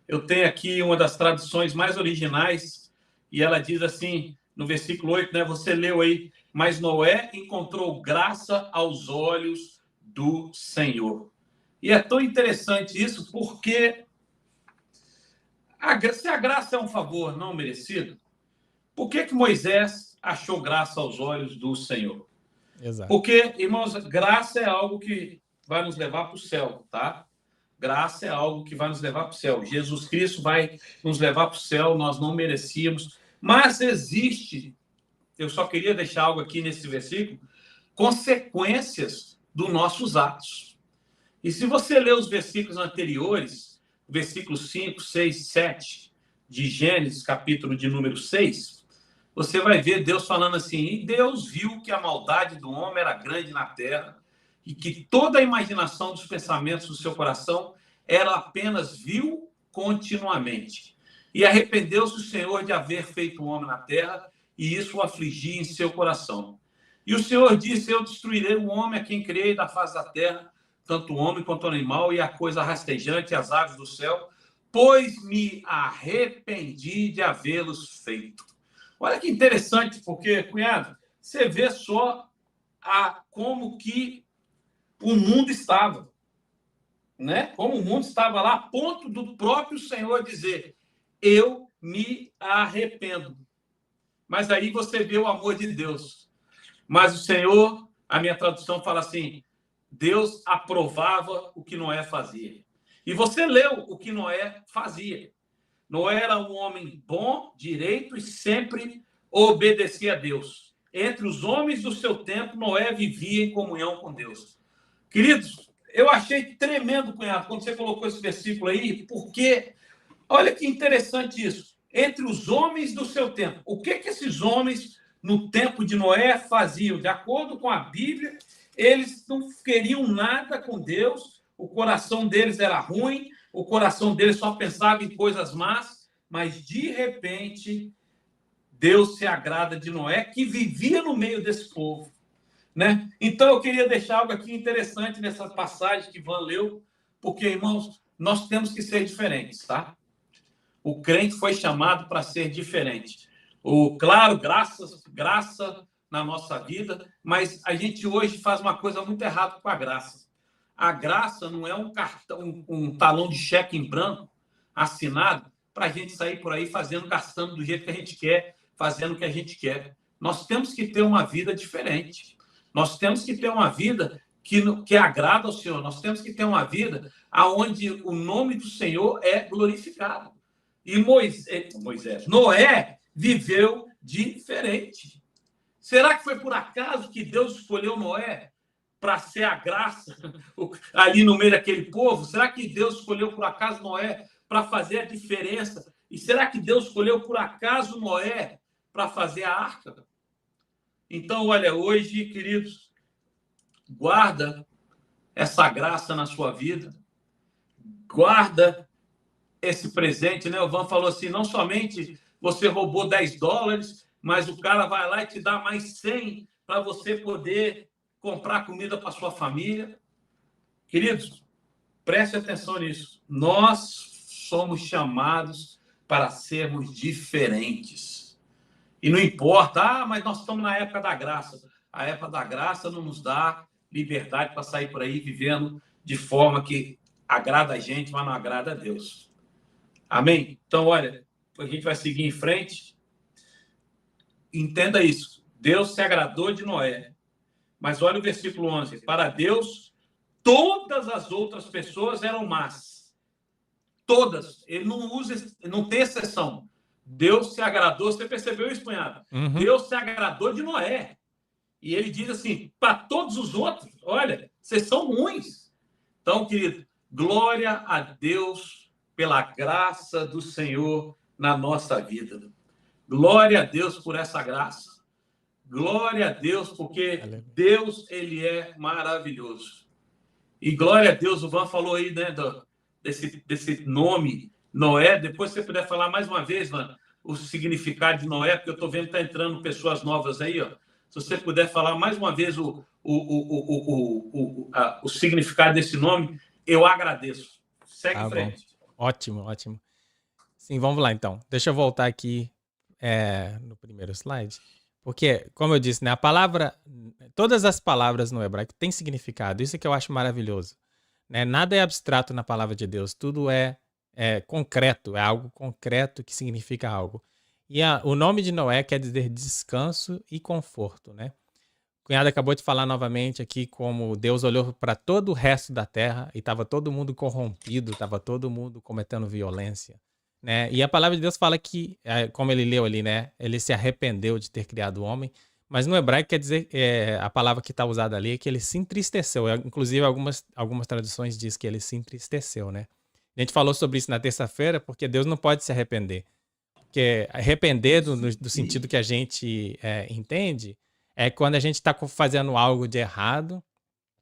Eu tenho aqui uma das traduções mais originais, e ela diz assim, no versículo 8, né, você leu aí, mas Noé encontrou graça aos olhos do Senhor. E é tão interessante isso, porque se a graça é um favor não merecido, por que Moisés achou graça aos olhos do Senhor?
Exato.
Porque, irmãos, graça é algo que vai nos levar para o céu, tá? Graça é algo que vai nos levar para o céu. Jesus Cristo vai nos levar para o céu, nós não merecíamos. Mas existe, eu só queria deixar algo aqui nesse versículo, consequências dos nossos atos. E se você ler os versículos anteriores, versículos 5, 6, 7 de Gênesis, capítulo de número 6, você vai ver Deus falando assim, e Deus viu que a maldade do homem era grande na terra e que toda a imaginação dos pensamentos do seu coração era apenas vil continuamente. E arrependeu-se o Senhor de haver feito o homem na terra e isso o afligia em seu coração. E o Senhor disse, eu destruirei o homem a quem criei da face da terra, tanto o homem quanto o animal e a coisa rastejante e as aves do céu, pois me arrependi de havê-los feito. Olha que interessante, porque, cunhado, você vê só como que o mundo estava, né? Como o mundo estava lá, a ponto do próprio Senhor dizer, eu me arrependo. Mas aí você vê o amor de Deus. Mas o Senhor, a minha tradução fala assim, Deus aprovava o que Noé fazia. E você leu o que Noé fazia. Noé era um homem bom, direito e sempre obedecia a Deus. Entre os homens do seu tempo, Noé vivia em comunhão com Deus. Queridos, eu achei tremendo, cunhado, quando você colocou esse versículo aí, porque, olha que interessante isso. Entre os homens do seu tempo. O que esses homens, no tempo de Noé, faziam? De acordo com a Bíblia, eles não queriam nada com Deus, o coração deles era ruim, o coração deles só pensava em coisas más, mas, de repente, Deus se agrada de Noé, que vivia no meio desse povo, né? Então, eu queria deixar algo aqui interessante nessa passagem que Ivan leu, porque, irmãos, nós temos que ser diferentes, tá? O crente foi chamado para ser diferente. Claro, graça na nossa vida, mas a gente hoje faz uma coisa muito errada com a graça. A graça não é um cartão, um talão de cheque em branco assinado para a gente sair por aí gastando do jeito que a gente quer, fazendo o que a gente quer. Nós temos que ter uma vida diferente. Nós temos que ter uma vida que agrada ao Senhor. Nós temos que ter uma vida onde o nome do Senhor é glorificado. E Noé viveu diferente. Será que foi por acaso que Deus escolheu Noé para ser a graça ali no meio daquele povo? Será que Deus escolheu por acaso Noé para fazer a diferença? E será que Deus escolheu por acaso Noé para fazer a arca? Então, olha, hoje, queridos, guarda essa graça na sua vida, guarda esse presente, né? O Van falou assim, não somente você roubou $10, mas o cara vai lá e te dá mais 100 para você poder comprar comida para sua família. Queridos, preste atenção nisso. Nós somos chamados para sermos diferentes. E não importa, mas nós estamos na época da graça. A época da graça não nos dá liberdade para sair por aí vivendo de forma que agrada a gente, mas não agrada a Deus. Amém? Então, olha, a gente vai seguir em frente. Entenda isso. Deus se agradou de Noé. Mas olha o versículo 11. Para Deus, todas as outras pessoas eram más. Todas. Ele não tem exceção. Deus se agradou. Você percebeu isso, cunhado?
Uhum.
Deus se agradou de Noé. E ele diz assim, para todos os outros, olha, vocês são ruins. Então, querido, glória a Deus pela graça do Senhor na nossa vida. Glória a Deus por essa graça. Glória a Deus, porque Deus, ele é maravilhoso. E glória a Deus, o Van falou aí, né, desse nome, Noé. Depois, se você puder falar mais uma vez, Van, o significado de Noé, porque eu estou vendo que está entrando pessoas novas aí, ó. se você puder falar mais uma vez o significado desse nome, eu agradeço. Segue em frente.
Ótimo, ótimo. Sim, vamos lá então. Deixa eu voltar aqui no primeiro slide. Porque, como eu disse, né, a palavra, todas as palavras no hebraico têm significado. Isso é que eu acho maravilhoso. Né? Nada é abstrato na palavra de Deus. Tudo é concreto, é algo concreto que significa algo. E o nome de Noé quer dizer descanso e conforto, né? O cunhado acabou de falar novamente aqui como Deus olhou para todo o resto da terra e estava todo mundo corrompido, estava todo mundo cometendo violência, né? E a palavra de Deus fala que, como ele leu ali, né? Ele se arrependeu de ter criado o homem, mas no hebraico quer dizer, a palavra que está usada ali é que ele se entristeceu. Inclusive, algumas traduções diz que ele se entristeceu, né? A gente falou sobre isso na terça-feira, porque Deus não pode se arrepender. Porque arrepender, do sentido que a gente entende, é quando a gente está fazendo algo de errado,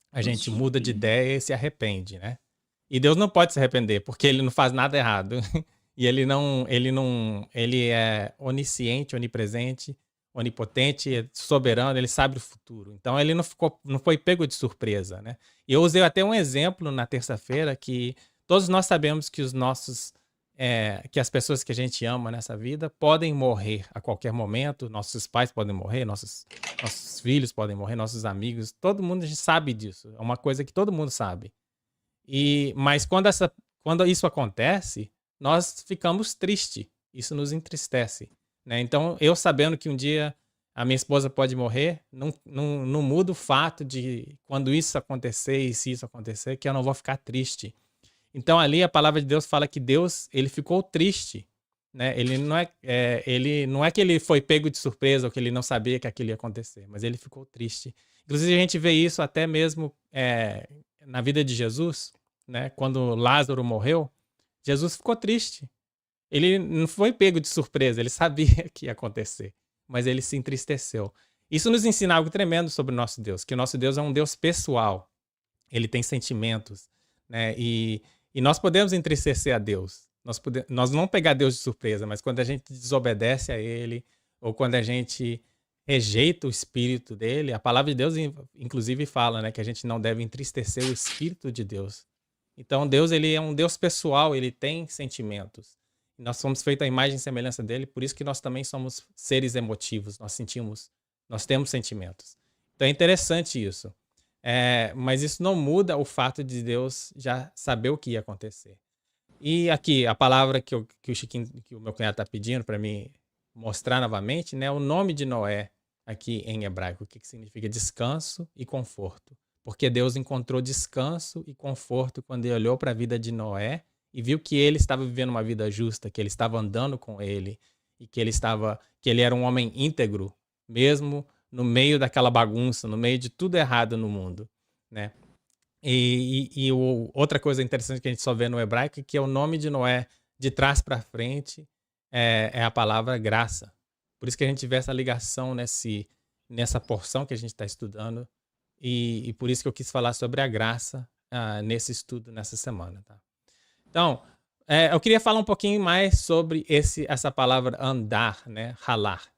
a gente muda de ideia e se arrepende, né? E Deus não pode se arrepender, porque ele não faz nada errado. E ele é onisciente, onipresente, onipotente, soberano, ele sabe o futuro. Então ele não foi pego de surpresa, né? E eu usei até um exemplo na terça-feira que todos nós sabemos que que as pessoas que a gente ama nessa vida podem morrer a qualquer momento. Nossos pais podem morrer, nossos filhos podem morrer, nossos amigos. Todo mundo sabe disso. É uma coisa que todo mundo sabe. Mas quando isso acontece, nós ficamos tristes. Isso nos entristece, né? Então, eu sabendo que um dia a minha esposa pode morrer, não muda o fato de quando isso acontecer e se isso acontecer, que eu não vou ficar triste. Então, ali a palavra de Deus fala que Deus, ele ficou triste, né? Ele não é que ele foi pego de surpresa ou que ele não sabia que aquilo ia acontecer, mas ele ficou triste. Inclusive, a gente vê isso até mesmo na vida de Jesus, né? Quando Lázaro morreu, Jesus ficou triste. Ele não foi pego de surpresa, ele sabia que ia acontecer, mas ele se entristeceu. Isso nos ensina algo tremendo sobre o nosso Deus, que o nosso Deus é um Deus pessoal. Ele tem sentimentos, né? E nós podemos entristecer a Deus. Nós não pegar Deus de surpresa, mas quando a gente desobedece a Ele, ou quando a gente rejeita o Espírito dele, a palavra de Deus, inclusive, fala, né, que a gente não deve entristecer o Espírito de Deus. Então, Deus, ele é um Deus pessoal, ele tem sentimentos. Nós somos feitos à imagem e semelhança dele, por isso que nós também somos seres emotivos, nós temos sentimentos. Então, é interessante isso. Mas isso não muda o fato de Deus já saber o que ia acontecer. E aqui, a palavra que o meu cunhado está pedindo para mim mostrar novamente, né, o nome de Noé aqui em hebraico, o que significa descanso e conforto. Porque Deus encontrou descanso e conforto quando ele olhou para a vida de Noé e viu que ele estava vivendo uma vida justa, que ele estava andando com ele e que ele era um homem íntegro, mesmo no meio daquela bagunça, no meio de tudo errado no mundo, né? Outra coisa interessante que a gente só vê no hebraico é que o nome de Noé, de trás para frente, é a palavra graça. Por isso que a gente vê essa ligação nessa porção que a gente está estudando e por isso que eu quis falar sobre a graça nesse estudo, nessa semana, tá? Então, eu queria falar um pouquinho mais sobre essa palavra andar, né? Halar.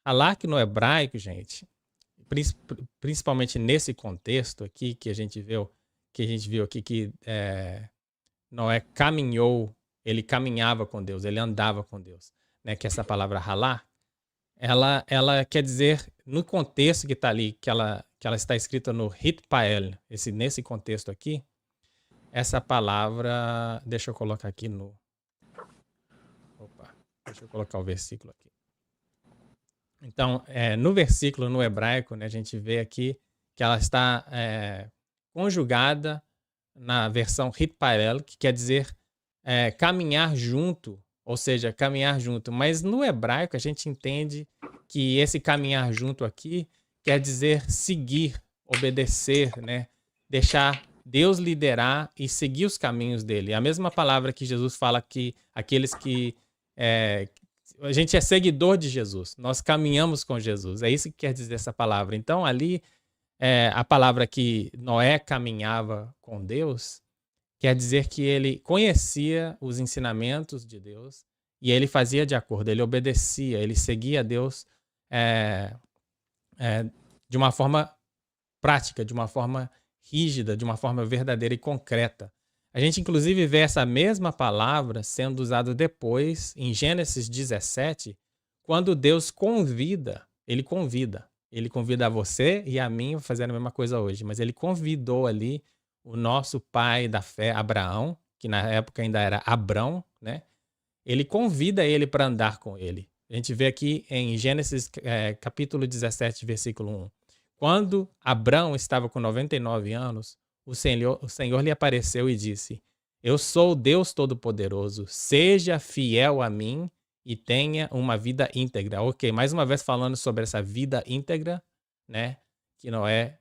Halar que no hebraico, gente, principalmente nesse contexto aqui que a gente viu aqui, que Noé caminhou, ele caminhava com Deus, ele andava com Deus, né? Que essa palavra halar, ela quer dizer, no contexto que está ali, que ela está escrita no Hitpael, nesse contexto aqui, essa palavra, deixa eu colocar aqui deixa eu colocar o versículo aqui. Então, no versículo, no hebraico, né, a gente vê aqui que ela está conjugada na versão Hitpael, que quer dizer caminhar junto, ou seja, caminhar junto. Mas no hebraico a gente entende que esse caminhar junto aqui quer dizer seguir, obedecer, né? Deixar Deus liderar e seguir os caminhos dele. A mesma palavra que Jesus fala que aqueles que... a gente é seguidor de Jesus, nós caminhamos com Jesus. É isso que quer dizer essa palavra. Então, ali, a palavra que Noé caminhava com Deus quer dizer que ele conhecia os ensinamentos de Deus e ele fazia de acordo, ele obedecia, ele seguia a Deus de uma forma prática, de uma forma rígida, de uma forma verdadeira e concreta. A gente, inclusive, vê essa mesma palavra sendo usada depois, em Gênesis 17, quando Deus ele convida a você e a mim a fazer a mesma coisa hoje, mas ele convidou ali o nosso pai da fé, Abraão, que na época ainda era Abrão, né? Ele convida ele para andar com ele. A gente vê aqui em Gênesis capítulo 17, versículo 1. Quando Abrão estava com 99 anos, o Senhor lhe apareceu e disse: Eu sou o Deus Todo-Poderoso, seja fiel a mim e tenha uma vida íntegra. Ok, mais uma vez falando sobre essa vida íntegra, né, que Noé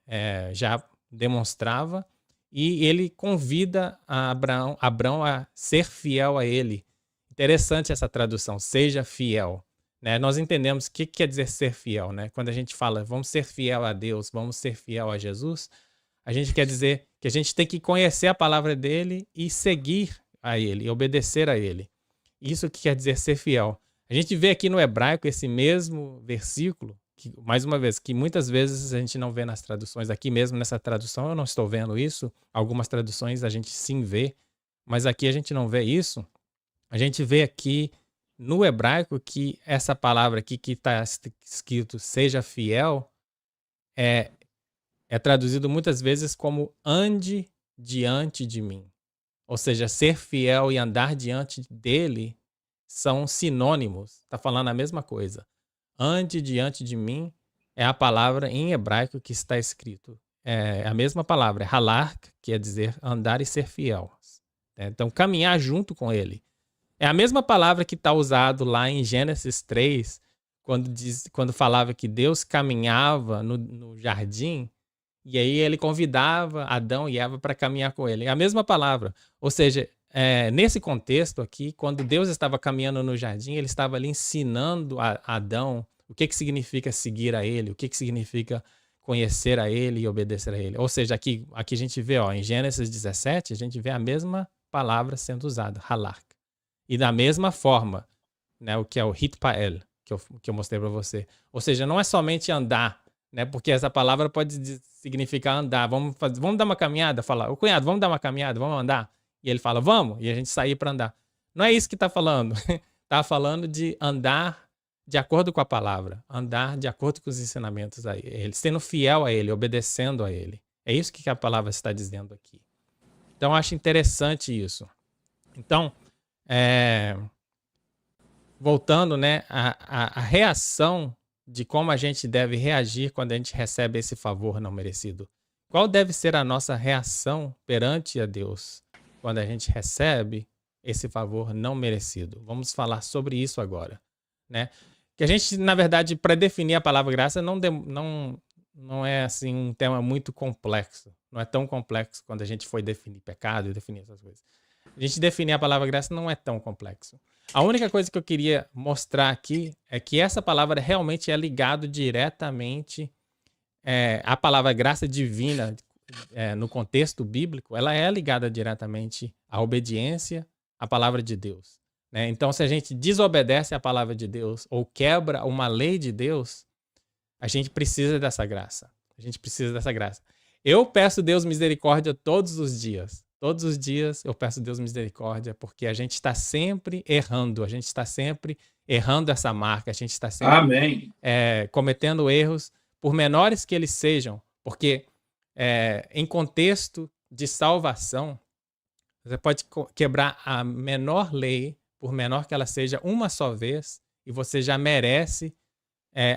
já demonstrava, e ele convida Abrão a ser fiel a ele. Interessante essa tradução, seja fiel. Né? Nós entendemos o que quer dizer ser fiel. Né? Quando a gente fala vamos ser fiel a Deus, vamos ser fiel a Jesus, a gente quer dizer que a gente tem que conhecer a palavra dele e seguir a ele, e obedecer a ele. Isso que quer dizer ser fiel. A gente vê aqui no hebraico esse mesmo versículo, que, mais uma vez, que muitas vezes a gente não vê nas traduções. Aqui mesmo nessa tradução eu não estou vendo isso. Algumas traduções a gente sim vê, mas aqui a gente não vê isso. A gente vê aqui no hebraico que essa palavra aqui que está escrito seja fiel é traduzido muitas vezes como ande diante de mim. Ou seja, ser fiel e andar diante dele são sinônimos. Está falando a mesma coisa. Ande diante de mim é a palavra em hebraico que está escrito. É a mesma palavra, halak, que quer dizer andar e ser fiel. Então, caminhar junto com ele. É a mesma palavra que está usado lá em Gênesis 3, quando falava que Deus caminhava no jardim, e aí ele convidava Adão e Eva para caminhar com ele. É a mesma palavra. Ou seja, nesse contexto aqui, quando Deus estava caminhando no jardim, ele estava ali ensinando a Adão o que significa seguir a ele, o que significa conhecer a ele e obedecer a ele. Ou seja, aqui a gente vê, em Gênesis 17, a gente vê a mesma palavra sendo usada, halak. E da mesma forma, né, o que é o hitpael, que eu mostrei para você. Ou seja, não é somente andar, né, porque essa palavra pode significar andar. Vamos dar uma caminhada? Fala, ô cunhado, vamos dar uma caminhada, vamos andar? E ele fala, vamos, e a gente sair para andar. Não é isso que está falando. Está falando de andar de acordo com a palavra, andar de acordo com os ensinamentos a ele, sendo fiel a ele, obedecendo a ele. É isso que a palavra está dizendo aqui. Então, eu acho interessante isso. Então, voltando, né, a reação de como a gente deve reagir quando a gente recebe esse favor não merecido. Qual deve ser a nossa reação perante a Deus quando a gente recebe esse favor não merecido? Vamos falar sobre isso agora, né? Que a gente, na verdade, para definir a palavra graça não é assim um tema muito complexo. Não é tão complexo quando a gente foi definir pecado e definir essas coisas. A gente definir a palavra graça não é tão complexo. A única coisa que eu queria mostrar aqui é que essa palavra realmente é ligada diretamente à palavra graça divina, no contexto bíblico, ela é ligada diretamente à obediência à palavra de Deus. Né? Então, se a gente desobedece à palavra de Deus ou quebra uma lei de Deus, a gente precisa dessa graça. A gente precisa dessa graça. Eu peço a Deus misericórdia todos os dias. Todos os dias eu peço a Deus misericórdia, porque a gente está sempre errando, a gente está sempre errando essa marca, a gente está sempre cometendo erros, por menores que eles sejam, porque em contexto de salvação, você pode quebrar a menor lei, por menor que ela seja, uma só vez, e você já merece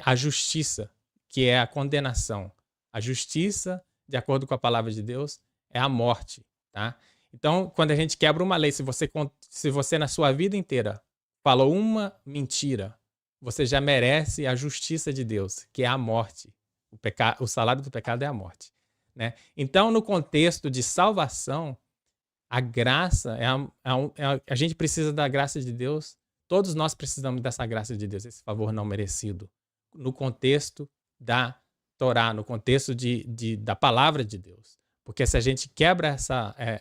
a justiça, que é a condenação. A justiça, de acordo com a palavra de Deus, é a morte. Tá? Então, quando a gente quebra uma lei, se você na sua vida inteira falou uma mentira, você já merece a justiça de Deus, que é a morte. O salário do pecado é a morte. Né? Então, no contexto de salvação, a graça, a gente precisa da graça de Deus, todos nós precisamos dessa graça de Deus, esse favor não merecido, no contexto da Torá, no contexto da palavra de Deus. Porque se a gente quebra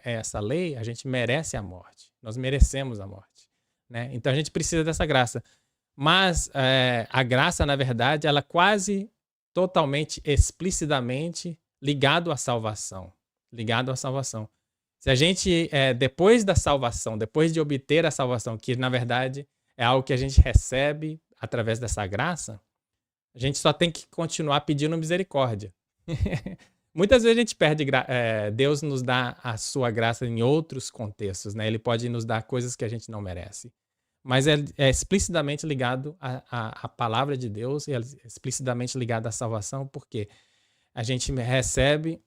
essa lei, a gente merece a morte. Nós merecemos a morte. Né? Então a gente precisa dessa graça. Mas a graça, na verdade, ela quase totalmente, explicitamente ligado à salvação. Ligado à salvação. Se a gente, depois da salvação, depois de obter a salvação, que na verdade é algo que a gente recebe através dessa graça, a gente só tem que continuar pedindo misericórdia. Muitas vezes a gente perde, Deus nos dá a sua graça em outros contextos, né? Ele pode nos dar coisas que a gente não merece. Mas é explicitamente ligado à palavra de Deus e é explicitamente ligado à salvação, porque a gente recebe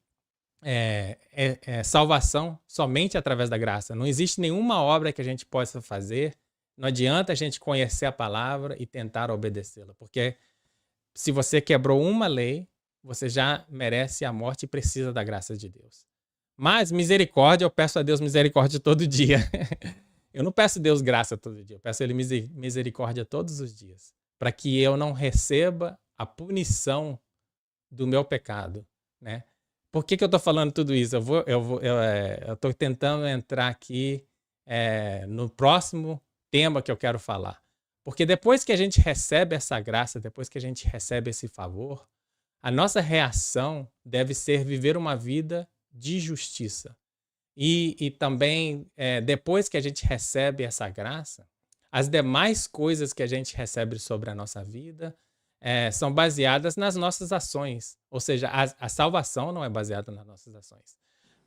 salvação somente através da graça. Não existe nenhuma obra que a gente possa fazer. Não adianta a gente conhecer a palavra e tentar obedecê-la, porque se você quebrou uma lei, você já merece a morte e precisa da graça de Deus. Mas misericórdia, eu peço a Deus misericórdia todo dia. Eu não peço a Deus graça todo dia, eu peço a Ele misericórdia todos os dias, para que eu não receba a punição do meu pecado, né? Por que eu estou falando tudo isso? Eu estou tentando entrar aqui no próximo tema que eu quero falar. Porque depois que a gente recebe essa graça, depois que a gente recebe esse favor, a nossa reação deve ser viver uma vida de justiça. E também, depois que a gente recebe essa graça, as demais coisas que a gente recebe sobre a nossa vida são baseadas nas nossas ações. Ou seja, a salvação não é baseada nas nossas ações.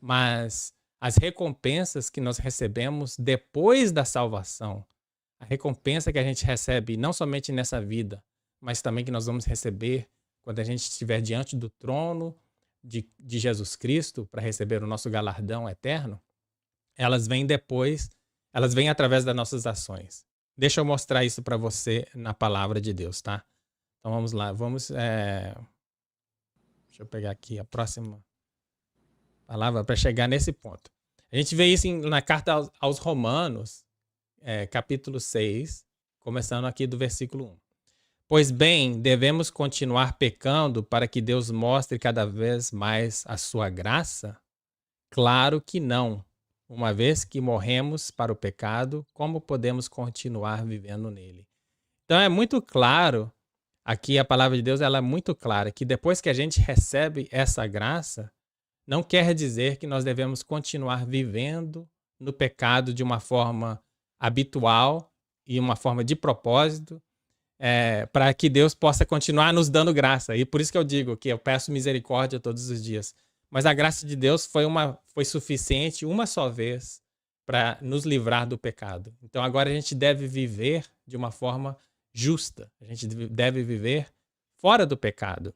Mas as recompensas que nós recebemos depois da salvação, a recompensa que a gente recebe não somente nessa vida, mas também que nós vamos receber quando a gente estiver diante do trono de Jesus Cristo para receber o nosso galardão eterno, elas vêm depois, elas vêm através das nossas ações. Deixa eu mostrar isso para você na palavra de Deus, tá? Então vamos lá, deixa eu pegar aqui a próxima palavra para chegar nesse ponto. A gente vê isso na carta aos Romanos, capítulo 6, começando aqui do versículo 1. Pois bem, devemos continuar pecando para que Deus mostre cada vez mais a sua graça? Claro que não. Uma vez que morremos para o pecado, como podemos continuar vivendo nele? Então é muito claro, aqui a palavra de Deus ela é muito clara, que depois que a gente recebe essa graça, não quer dizer que nós devemos continuar vivendo no pecado de uma forma habitual e uma forma de propósito, para que Deus possa continuar nos dando graça. E por isso que eu digo que eu peço misericórdia todos os dias. Mas a graça de Deus foi suficiente uma só vez para nos livrar do pecado. Então agora a gente deve viver de uma forma justa. A gente deve viver fora do pecado.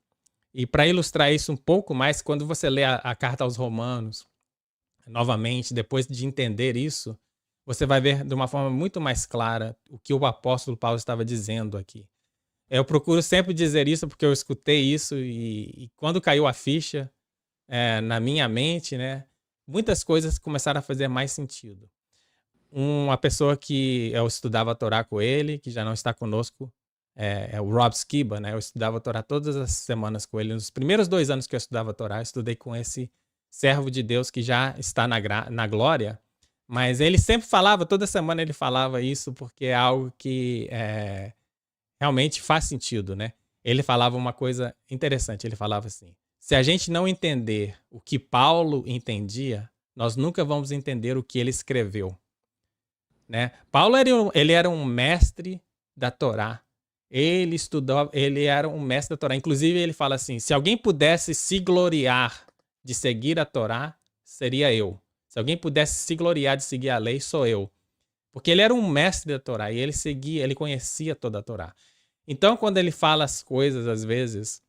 E para ilustrar isso um pouco mais, quando você lê a carta aos Romanos, novamente, depois de entender isso, você vai ver de uma forma muito mais clara o que o apóstolo Paulo estava dizendo aqui. Eu procuro sempre dizer isso porque eu escutei isso e quando caiu a ficha na minha mente, né, muitas coisas começaram a fazer mais sentido. Uma pessoa que eu estudava a Torá com ele, que já não está conosco, é o Rob Skiba, né? Eu estudava a Torá todas as semanas com ele. Nos primeiros 2 anos que eu estudava a Torá, eu estudei com esse servo de Deus que já está na glória. Mas ele sempre falava, toda semana ele falava isso, porque é algo que realmente faz sentido, né? Ele falava uma coisa interessante, ele falava assim: se a gente não entender o que Paulo entendia, nós nunca vamos entender o que ele escreveu, né? Paulo ele era um mestre da Torá, ele era um mestre da Torá. Inclusive ele fala assim: se alguém pudesse se gloriar de seguir a Torá, seria eu. Se alguém pudesse se gloriar de seguir a lei, sou eu. Porque ele era um mestre da Torá e ele conhecia toda a Torá. Então, quando ele fala as coisas, às vezes,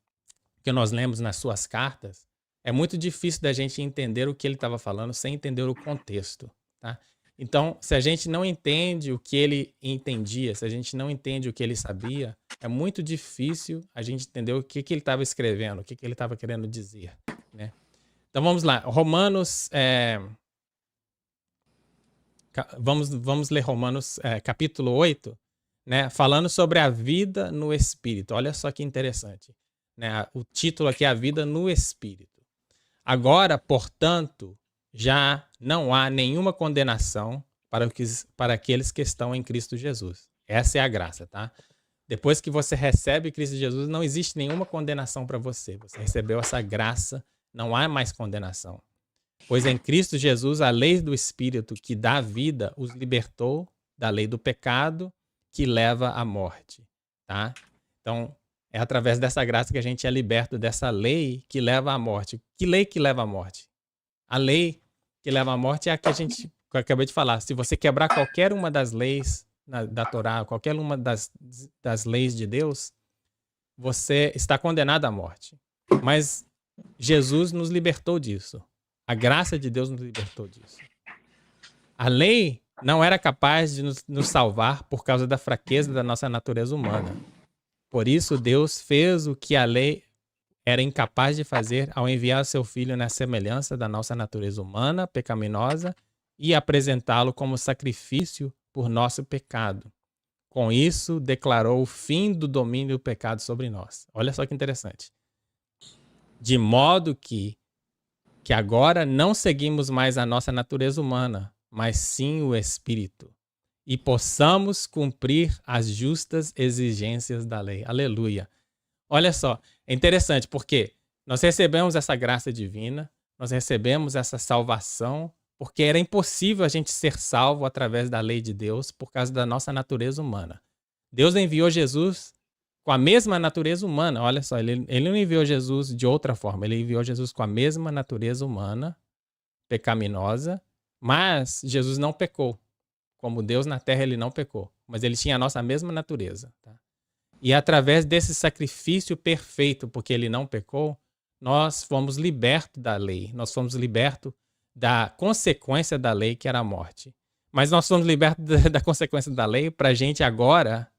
que nós lemos nas suas cartas, é muito difícil da gente entender o que ele estava falando sem entender o contexto, tá? Então, se a gente não entende o que ele entendia, se a gente não entende o que ele sabia, é muito difícil a gente entender o que ele estava escrevendo, o que ele estava querendo dizer, né? Então, vamos lá. Romanos... Vamos ler Romanos capítulo 8, né, falando sobre a vida no Espírito. Olha só que interessante, né? O título aqui é A Vida no Espírito. Agora, portanto, já não há nenhuma condenação para aqueles que estão em Cristo Jesus. Essa é a graça, tá? Depois que você recebe Cristo Jesus, não existe nenhuma condenação para você. Você recebeu essa graça, não há mais condenação. Pois em Cristo Jesus, a lei do Espírito que dá vida os libertou da lei do pecado que leva à morte. Tá? Então, é através dessa graça que a gente é liberto dessa lei que leva à morte. Que lei que leva à morte? A lei que leva à morte é a que que eu acabei de falar. Se você quebrar qualquer uma das leis da Torá, qualquer uma das leis de Deus, você está condenado à morte. Mas Jesus nos libertou disso. A graça de Deus nos libertou disso. A lei não era capaz de nos salvar por causa da fraqueza da nossa natureza humana. Por isso, Deus fez o que a lei era incapaz de fazer ao enviar seu Filho na semelhança da nossa natureza humana, pecaminosa, e apresentá-lo como sacrifício por nosso pecado. Com isso, declarou o fim do domínio do pecado sobre nós. Olha só que interessante. De modo que agora não seguimos mais a nossa natureza humana, mas sim o Espírito, e possamos cumprir as justas exigências da lei. Aleluia. Olha só, é interessante porque nós recebemos essa graça divina, nós recebemos essa salvação, porque era impossível a gente ser salvo através da lei de Deus por causa da nossa natureza humana. Deus enviou Jesus com a mesma natureza humana. Olha só, ele não enviou Jesus de outra forma, ele enviou Jesus com a mesma natureza humana, pecaminosa, mas Jesus não pecou. Como Deus na terra, ele não pecou, mas ele tinha a nossa mesma natureza. Tá? E através desse sacrifício perfeito, porque ele não pecou, nós fomos libertos da lei, nós fomos libertos da consequência da lei, que era a morte. Mas nós fomos libertos da consequência da lei para a gente agora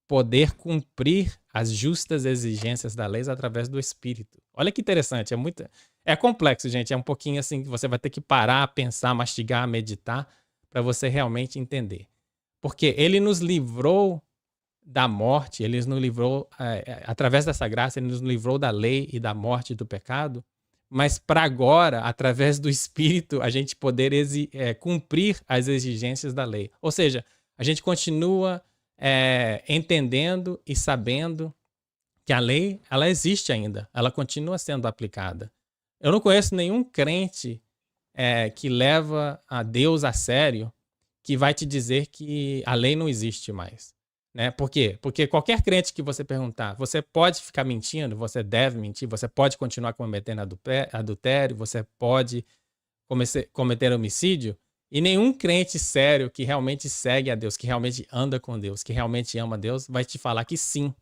poder cumprir as justas exigências da lei através do Espírito. Olha que interessante, é complexo, gente, é um pouquinho assim que você vai ter que parar, pensar, mastigar, meditar, para você realmente entender. Porque ele nos livrou da morte, ele nos livrou, através dessa graça, ele nos livrou da lei e da morte e do pecado, mas para agora, através do Espírito, a gente poder cumprir as exigências da lei. Ou seja, a gente continua entendendo e sabendo que a lei, ela existe ainda, ela continua sendo aplicada. Eu não conheço nenhum crente que leva a Deus a sério que vai te dizer que a lei não existe mais. Né? Por quê? Porque qualquer crente que você perguntar, você pode ficar mentindo, você deve mentir, você pode continuar cometendo adultério, você pode cometer homicídio, e nenhum crente sério que realmente segue a Deus, que realmente anda com Deus, que realmente ama Deus, vai te falar que sim.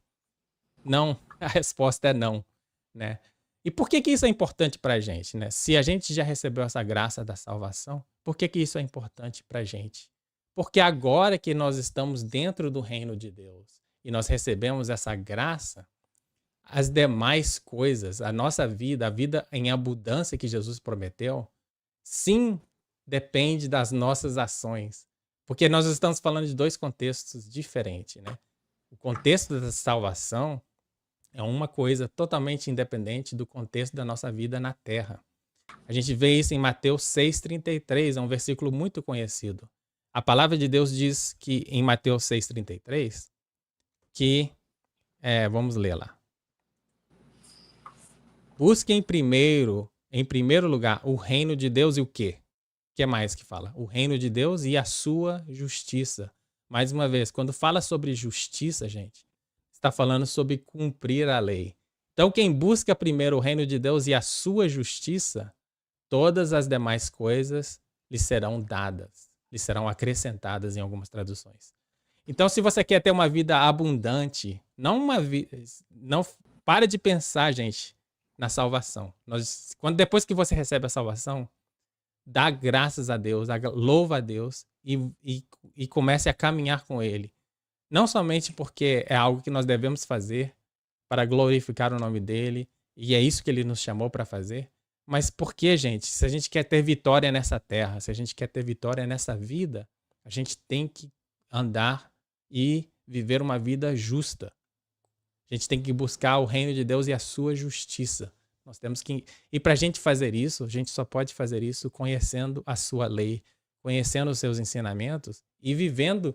Não, a resposta é não. Né? E por que isso é importante para a gente? Né? Se a gente já recebeu essa graça da salvação, por que isso é importante para a gente? Porque agora que nós estamos dentro do reino de Deus e nós recebemos essa graça, as demais coisas, a nossa vida, a vida em abundância que Jesus prometeu, sim, depende das nossas ações. Porque nós estamos falando de dois contextos diferentes. Né? O contexto da salvação é uma coisa totalmente independente do contexto da nossa vida na terra. A gente vê isso em Mateus 6,33, é um versículo muito conhecido. A palavra de Deus diz que em Mateus 6,33, que, vamos ler lá. Busquem em primeiro lugar, o reino de Deus e o quê? O que mais que fala? O reino de Deus e a sua justiça. Mais uma vez, quando fala sobre justiça, gente, está falando sobre cumprir a lei. Então, quem busca primeiro o reino de Deus e a sua justiça, todas as demais coisas lhe serão dadas. E serão acrescentadas em algumas traduções. Então, se você quer ter uma vida abundante, não para de pensar, gente, na salvação. Depois que você recebe a salvação, dá graças a Deus, louva a Deus e comece a caminhar com Ele. Não somente porque é algo que nós devemos fazer para glorificar o nome dEle, e é isso que Ele nos chamou para fazer, mas por que, gente? Se a gente quer ter vitória nessa terra, se a gente quer ter vitória nessa vida, a gente tem que andar e viver uma vida justa. A gente tem que buscar o reino de Deus e a sua justiça. Nós temos que... E para a gente fazer isso, a gente só pode fazer isso conhecendo a sua lei, conhecendo os seus ensinamentos e vivendo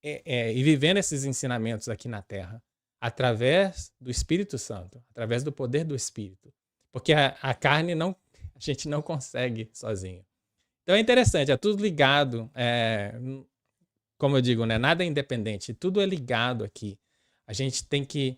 e vivendo esses ensinamentos aqui na Terra, através do Espírito Santo, através do poder do Espírito. Porque a carne a gente não consegue sozinho. Então é interessante, é tudo ligado, como eu digo, né, nada é independente, tudo é ligado aqui. A gente tem que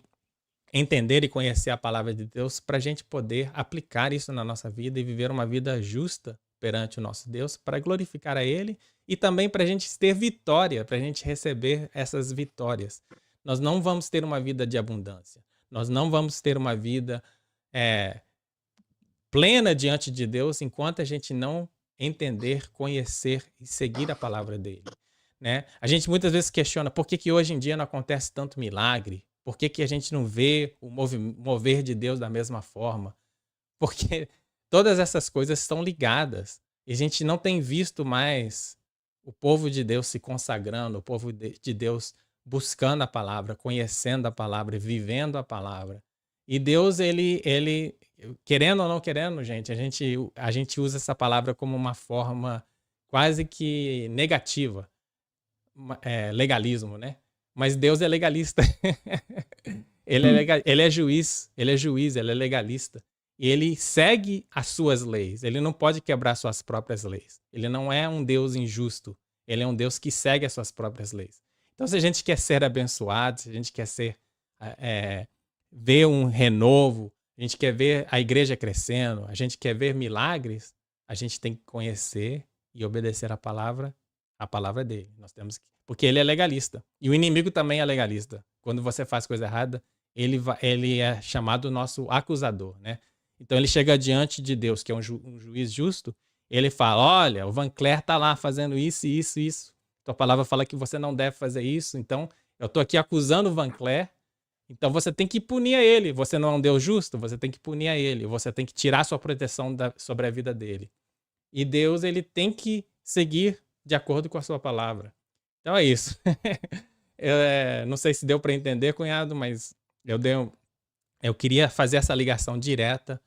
entender e conhecer a palavra de Deus para a gente poder aplicar isso na nossa vida e viver uma vida justa perante o nosso Deus, para glorificar a Ele e também para a gente ter vitória, para a gente receber essas vitórias. Nós não vamos ter uma vida de abundância, nós não vamos ter uma vida plena diante de Deus enquanto a gente não entender, conhecer e seguir a palavra dele. Né? A gente muitas vezes questiona por que hoje em dia não acontece tanto milagre, por que a gente não vê o mover de Deus da mesma forma, porque todas essas coisas estão ligadas e a gente não tem visto mais o povo de Deus se consagrando, o povo de Deus buscando a palavra, conhecendo a palavra, vivendo a palavra. E Deus, ele querendo ou não querendo, gente, a gente usa essa palavra como uma forma quase que negativa, legalismo, né? Mas Deus é legalista. Ele é juiz, ele é legalista. E ele segue as suas leis. Ele não pode quebrar suas próprias leis. Ele não é um Deus injusto. Ele é um Deus que segue as suas próprias leis. Então, se a gente quer ser abençoado, se a gente quer ver um renovo, a gente quer ver a igreja crescendo, a gente quer ver milagres, a gente tem que conhecer e obedecer a palavra dele. Nós temos que, porque ele é legalista. E o inimigo também é legalista. Quando você faz coisa errada, ele é chamado nosso acusador, né? Então ele chega diante de Deus, que é um juiz justo, ele fala, olha, o Vancler tá lá fazendo isso, isso, isso. Tua palavra fala que você não deve fazer isso, então eu tô aqui acusando o Vancler, então você tem que punir a ele. Você não é um Deus justo, você tem que punir a ele, você tem que tirar sua proteção sobre a vida dele. E Deus, ele tem que seguir de acordo com a sua palavra. Então é isso. Não sei se deu para entender, cunhado, mas eu queria fazer essa ligação direta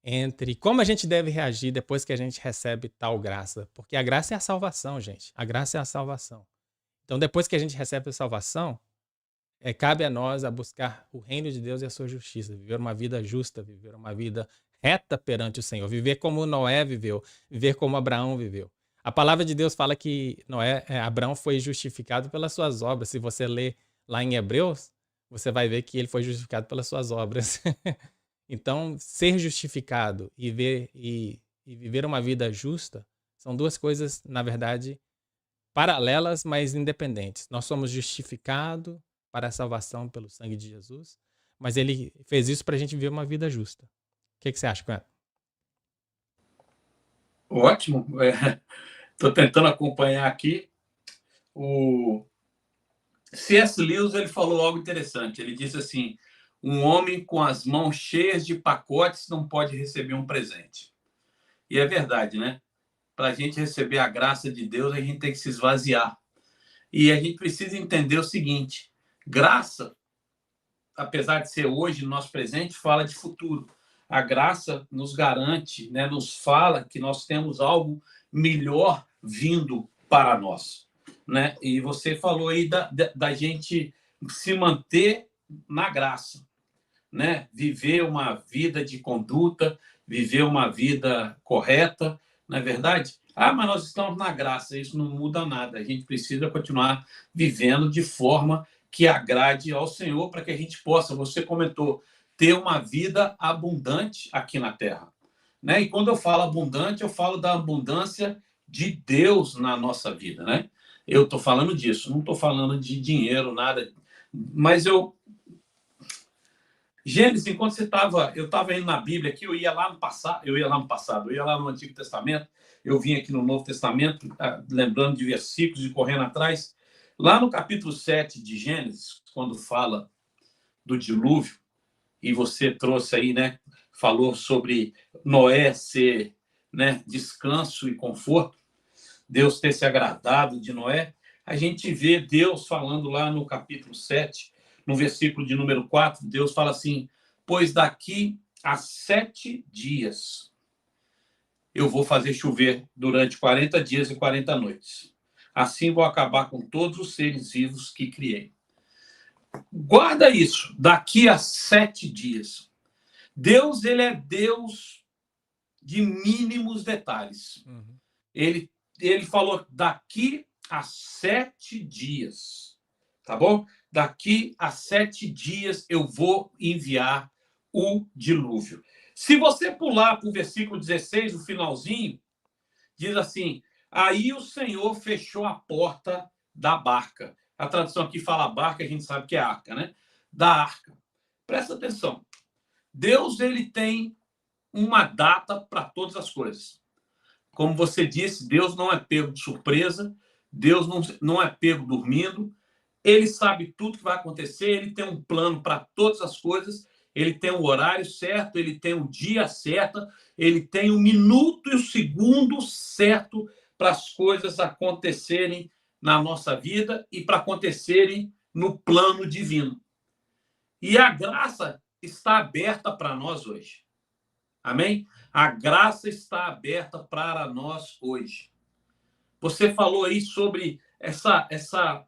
entre como a gente deve reagir depois que a gente recebe tal graça. Porque a graça é a salvação, gente. A graça é a salvação. Então, depois que a gente recebe a salvação, cabe a nós a buscar o reino de Deus e a sua justiça. Viver uma vida justa, viver uma vida reta perante o Senhor. Viver como Noé viveu, viver como Abraão viveu. A palavra de Deus fala que Abraão foi justificado pelas suas obras. Se você ler lá em Hebreus, você vai ver que ele foi justificado pelas suas obras. Então, ser justificado e viver uma vida justa são duas coisas, na verdade, paralelas, mas independentes. Nós somos justificados para a salvação pelo sangue de Jesus, mas ele fez isso para a gente viver uma vida justa. O que você acha, Cunhado?
Ótimo. Estou tentando acompanhar aqui. O C.S. Lewis, ele falou algo interessante. Ele disse assim, um homem com as mãos cheias de pacotes não pode receber um presente. E é verdade, né? Para a gente receber a graça de Deus, a gente tem que se esvaziar. E a gente precisa entender o seguinte, graça, apesar de ser hoje, no nosso presente, fala de futuro. A graça nos garante, né, nos fala que nós temos algo melhor vindo para nós. Né? E você falou aí da gente se manter na graça. Né? Viver uma vida de conduta, viver uma vida correta, não é verdade? Mas nós estamos na graça, isso não muda nada. A gente precisa continuar vivendo de forma que agrade ao Senhor para que a gente possa, você comentou, ter uma vida abundante aqui na Terra. Né? E quando eu falo abundante, eu falo da abundância de Deus na nossa vida. Né? Eu estou falando disso, não estou falando de dinheiro, nada. Mas Gênesis, enquanto eu estava indo na Bíblia aqui, eu ia lá no Antigo Testamento, eu vim aqui no Novo Testamento, lembrando de versículos e correndo atrás. Lá no capítulo 7 de Gênesis, quando fala do dilúvio, e você trouxe aí, né, falou sobre Noé ser, né, descanso e conforto, Deus ter se agradado de Noé, a gente vê Deus falando lá no capítulo 7, no versículo de número 4, Deus fala assim, pois daqui a 7 dias eu vou fazer chover durante 40 dias e 40 noites. assim vou acabar com todos os seres vivos que criei. Guarda isso, daqui a 7 dias. Deus, ele é Deus de mínimos detalhes. Ele falou daqui a 7 dias, tá bom? Daqui a 7 dias eu vou enviar o dilúvio. Se você pular para o versículo 16, o finalzinho, diz assim: aí o Senhor fechou a porta da barca. A tradução aqui fala barca, a gente sabe que é arca, né? Da arca. Presta atenção. Deus, ele tem uma data para todas as coisas. Como você disse, Deus não é pego de surpresa, Deus não é pego dormindo, ele sabe tudo que vai acontecer, ele tem um plano para todas as coisas, ele tem o horário certo, ele tem o dia certo, ele tem o minuto e o segundo certo para as coisas acontecerem na nossa vida e para acontecerem no plano divino. E a graça está aberta para nós hoje. Amém? A graça está aberta para nós hoje. Você falou aí sobre essa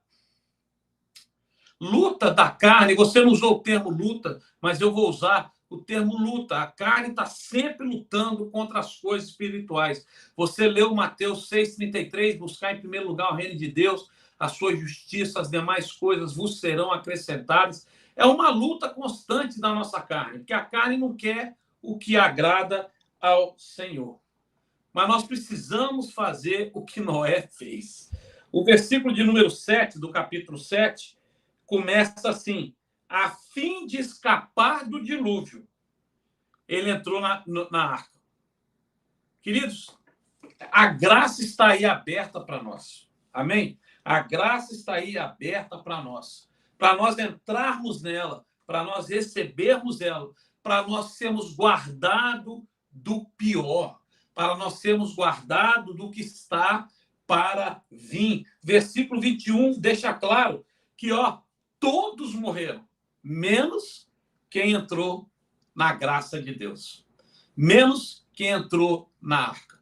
luta da carne. Você não usou o termo luta, mas eu vou usar o termo luta. A carne está sempre lutando contra as coisas espirituais. Você leu Mateus 6,33, buscar em primeiro lugar o reino de Deus, a sua justiça, as demais coisas vos serão acrescentadas. É uma luta constante da nossa carne, porque a carne não quer o que agrada ao Senhor. Mas nós precisamos fazer o que Noé fez. O versículo de número 7, do capítulo 7, começa assim: a fim de escapar do dilúvio, ele entrou na arca. Queridos, a graça está aí aberta para nós. Amém? A graça está aí aberta para nós entrarmos nela, para nós recebermos ela, para nós sermos guardados do pior, para nós sermos guardados do que está para vir. Versículo 21 deixa claro que todos morreram, menos quem entrou na graça de Deus, menos quem entrou na arca.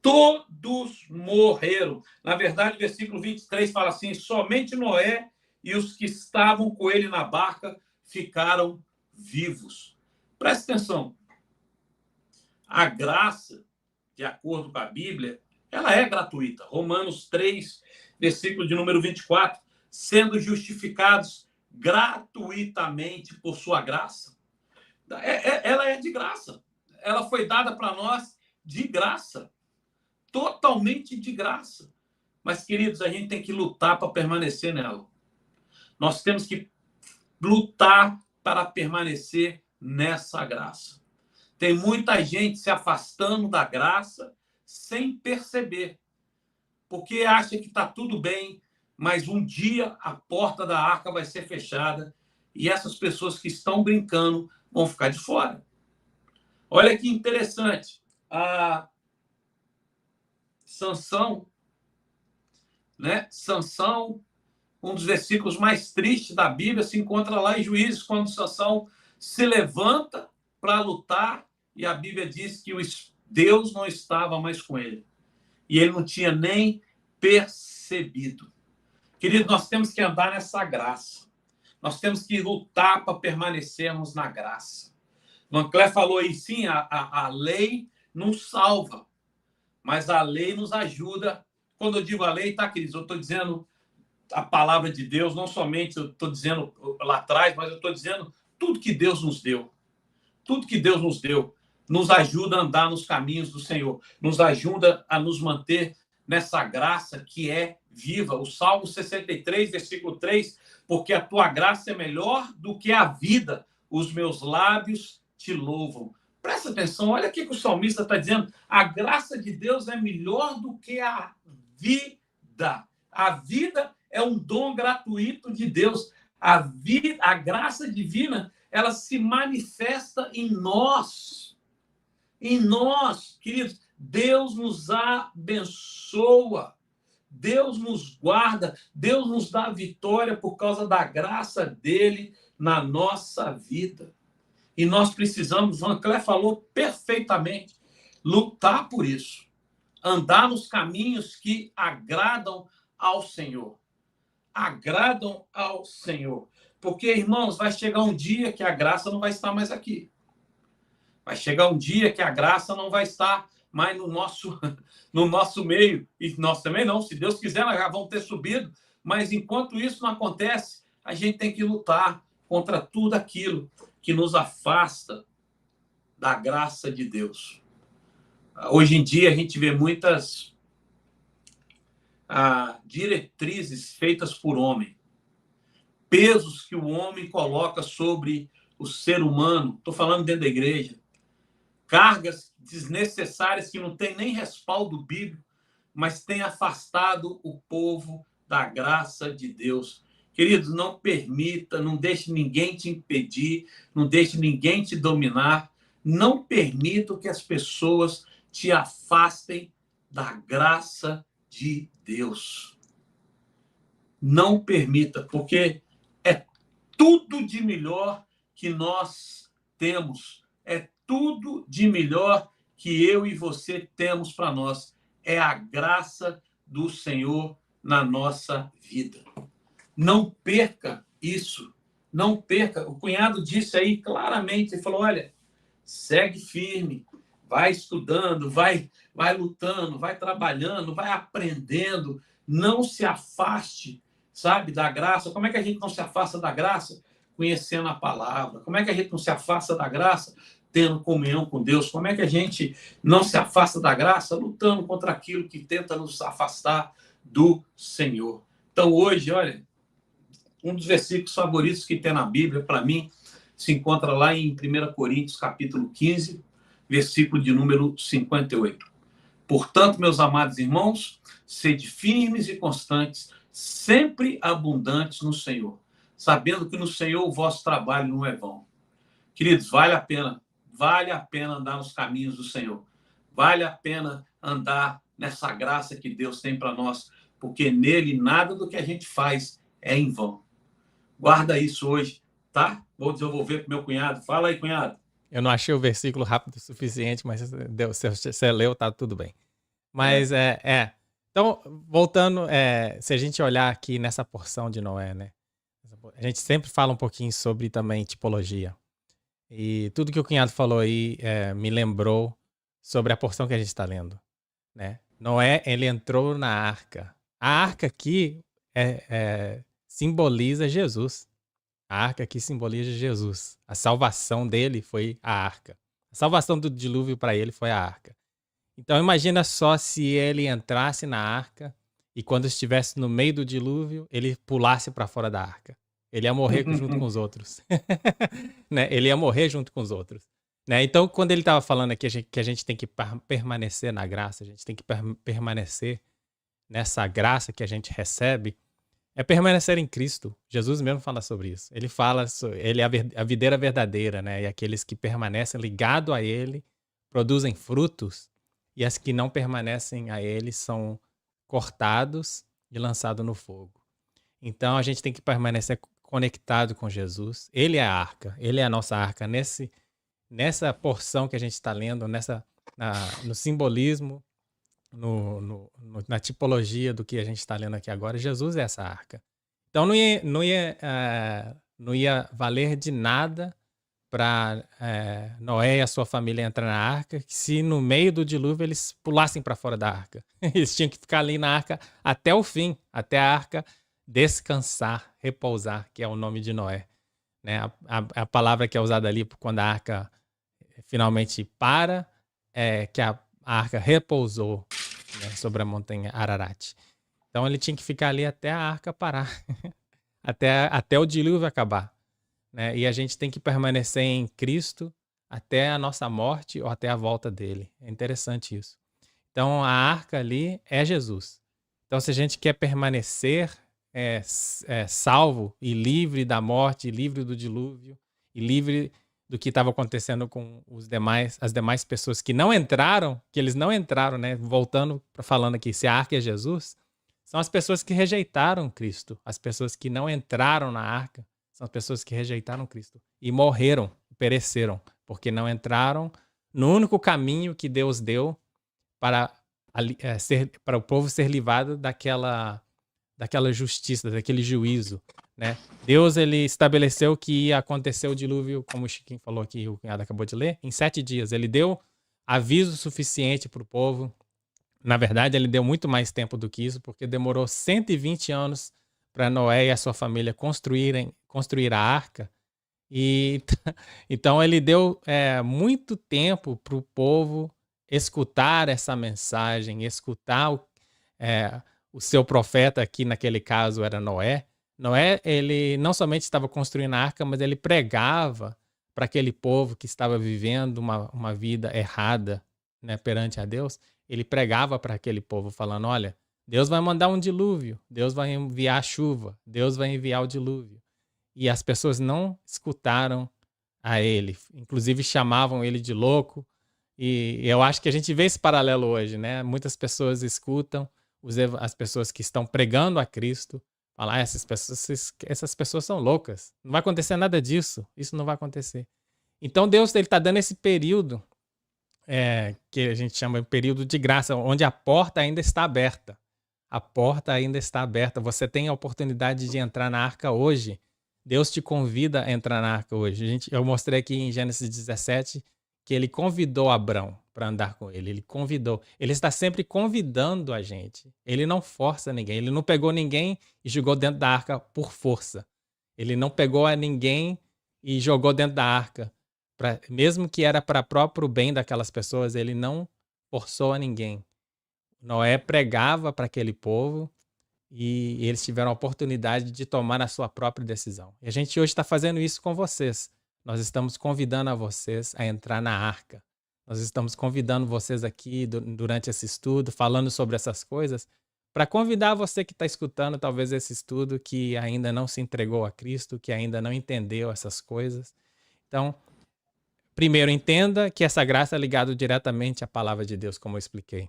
Todos morreram. Na verdade, o versículo 23 fala assim: somente Noé e os que estavam com ele na barca ficaram vivos. Presta atenção. A graça, de acordo com a Bíblia, ela é gratuita. Romanos 3, versículo de número 24. Sendo justificados gratuitamente por sua graça. Ela é de graça. Ela foi dada para nós de graça. Totalmente de graça. Mas, queridos, a gente tem que lutar para permanecer nela. Nós temos que lutar para permanecer nessa graça. Tem muita gente se afastando da graça sem perceber, porque acha que está tudo bem, mas um dia a porta da arca vai ser fechada e essas pessoas que estão brincando vão ficar de fora. Olha que interessante. Sansão, né? Sansão, um dos versículos mais tristes da Bíblia, se encontra lá em Juízes, quando Sansão se levanta para lutar e a Bíblia diz que Deus não estava mais com ele. E ele não tinha nem percebido. Querido, nós temos que andar nessa graça. Nós temos que lutar para permanecermos na graça. Van Cleef falou aí, sim, a lei nos salva, mas a lei nos ajuda. Quando eu digo a lei, tá, queridos? Eu estou dizendo a palavra de Deus, não somente eu estou dizendo lá atrás, mas eu estou dizendo tudo que Deus nos deu. Tudo que Deus nos deu nos ajuda a andar nos caminhos do Senhor, nos ajuda a nos manter nessa graça que é viva. O Salmo 63, versículo 3, porque a tua graça é melhor do que a vida, os meus lábios te louvam. Presta atenção, olha o que o salmista está dizendo. A graça de Deus é melhor do que a vida. A vida é um dom gratuito de Deus. A graça divina, ela se manifesta em nós. Em nós, queridos. Deus nos abençoa. Deus nos guarda. Deus nos dá vitória por causa da graça dele na nossa vida. E nós precisamos, Van Cleef falou perfeitamente, lutar por isso. Andar nos caminhos que agradam ao Senhor. Agradam ao Senhor. Porque, irmãos, vai chegar um dia que a graça não vai estar mais aqui. Vai chegar um dia que a graça não vai estar mais no nosso meio. E nós também não. Se Deus quiser, nós já vamos ter subido. Mas enquanto isso não acontece, a gente tem que lutar contra tudo aquilo que nos afasta da graça de Deus. Hoje em dia, a gente vê muitas diretrizes feitas por homem. Pesos que o homem coloca sobre o ser humano. Estou falando dentro da igreja. Cargas desnecessárias que não tem nem respaldo bíblico, mas tem afastado o povo da graça de Deus. Queridos, não permita, não deixe ninguém te impedir, não deixe ninguém te dominar, não permita que as pessoas te afastem da graça de Deus. Não permita, porque é tudo de melhor que nós temos, é tudo de melhor que eu e você temos para nós. É a graça do Senhor na nossa vida. Não perca isso. Não perca. O cunhado disse aí claramente, ele falou, olha, segue firme, vai estudando, vai lutando, vai trabalhando, vai aprendendo. Não se afaste, sabe, da graça. Como é que a gente não se afasta da graça? Conhecendo a palavra. Como é que a gente não se afasta da graça? Tendo comunhão com Deus. Como é que a gente não se afasta da graça? Lutando contra aquilo que tenta nos afastar do Senhor. Então, hoje, olha, um dos versículos favoritos que tem na Bíblia, para mim, se encontra lá em 1 Coríntios, capítulo 15, versículo de número 58. Portanto, meus amados irmãos, sede firmes e constantes, sempre abundantes no Senhor, sabendo que no Senhor o vosso trabalho não é vão. Queridos, vale a pena andar nos caminhos do Senhor. Vale a pena andar nessa graça que Deus tem para nós, porque nele nada do que a gente faz é em vão. Guarda isso hoje, tá? Vou desenvolver para o meu cunhado. Fala aí, cunhado.
Eu não achei o versículo rápido o suficiente, mas você leu, tá tudo bem. Mas Então, voltando, se a gente olhar aqui nessa porção de Noé, né? A gente sempre fala um pouquinho sobre também tipologia. E tudo que o cunhado falou aí me lembrou sobre a porção que a gente está lendo, né? Noé, ele entrou na arca. A arca aqui simboliza Jesus. A arca aqui simboliza Jesus. A salvação dele foi a arca. A salvação do dilúvio para ele foi a arca. Então imagina só se ele entrasse na arca e quando estivesse no meio do dilúvio, ele pulasse para fora da arca. Ele ia morrer junto com os outros. Né? Ele ia morrer junto com os outros. Né? Então, quando ele estava falando aqui que a gente tem que permanecer na graça, a gente tem que permanecer nessa graça que a gente recebe, é permanecer em Cristo. Jesus mesmo fala sobre isso. Ele fala, ele é a videira verdadeira, né? E aqueles que permanecem ligados a ele produzem frutos, e as que não permanecem a ele são cortados e lançados no fogo. Então, a gente tem que permanecer conectado com Jesus. Ele é a arca, ele é a nossa arca. Nessa porção que a gente está lendo, no simbolismo, na tipologia do que a gente está lendo aqui agora, Jesus é essa arca. Então não ia valer de nada para Noé e a sua família entrar na arca se no meio do dilúvio eles pulassem para fora da arca. Eles tinham que ficar ali na arca até o fim, até a arca descansar, repousar, que é o nome de Noé. Né? A palavra que é usada ali quando a arca finalmente para é que a arca repousou, né, sobre a montanha Ararat. Então ele tinha que ficar ali até a arca parar, até o dilúvio acabar. Né? E a gente tem que permanecer em Cristo até a nossa morte ou até a volta dele. É interessante isso. Então a arca ali é Jesus. Então se a gente quer permanecer salvo e livre da morte, livre do dilúvio e livre do que estava acontecendo com as demais pessoas que não entraram, que eles não entraram, né? Voltando para falando aqui, se a arca é Jesus, são as pessoas que rejeitaram Cristo. As pessoas que não entraram na arca são as pessoas que rejeitaram Cristo e morreram, pereceram, porque não entraram no único caminho que Deus deu para o povo ser livrado daquela daquela justiça, daquele juízo, né? Deus, ele estabeleceu que ia acontecer o dilúvio, como o Chiquinho falou aqui, o cunhado acabou de ler, em 7 dias. Ele deu aviso suficiente para o povo. Na verdade, ele deu muito mais tempo do que isso, porque demorou 120 anos para Noé e a sua família construir a arca. E então ele deu muito tempo para o povo escutar essa mensagem, escutar o seu profeta, aqui naquele caso era Noé. Noé, ele não somente estava construindo a arca, mas ele pregava para aquele povo que estava vivendo uma vida errada, né, perante a Deus. Ele pregava para aquele povo falando, olha, Deus vai mandar um dilúvio, Deus vai enviar a chuva, Deus vai enviar o dilúvio. E as pessoas não escutaram a ele, inclusive chamavam ele de louco. E eu acho que a gente vê esse paralelo hoje, né? Muitas pessoas escutam as pessoas que estão pregando a Cristo, falar, essas pessoas são loucas, não vai acontecer nada disso, isso não vai acontecer. Então Deus está dando esse período, que a gente chama de período de graça, onde a porta ainda está aberta. A porta ainda está aberta, você tem a oportunidade de entrar na arca hoje. Deus te convida a entrar na arca hoje. Eu mostrei aqui em Gênesis 17 que ele convidou Abrão para andar com ele. Ele convidou. Ele está sempre convidando a gente. Ele não força ninguém. Ele não pegou ninguém e jogou dentro da arca por força. Ele não pegou a ninguém e jogou dentro da arca. Mesmo que era para próprio bem daquelas pessoas, ele não forçou a ninguém. Noé pregava para aquele povo e eles tiveram a oportunidade de tomar a sua própria decisão. E a gente hoje está fazendo isso com vocês. Nós estamos convidando a vocês a entrar na arca. Nós estamos convidando vocês aqui durante esse estudo, falando sobre essas coisas, para convidar você que está escutando talvez esse estudo, que ainda não se entregou a Cristo, que ainda não entendeu essas coisas. Então, primeiro, entenda que essa graça é ligada diretamente à palavra de Deus, como eu expliquei.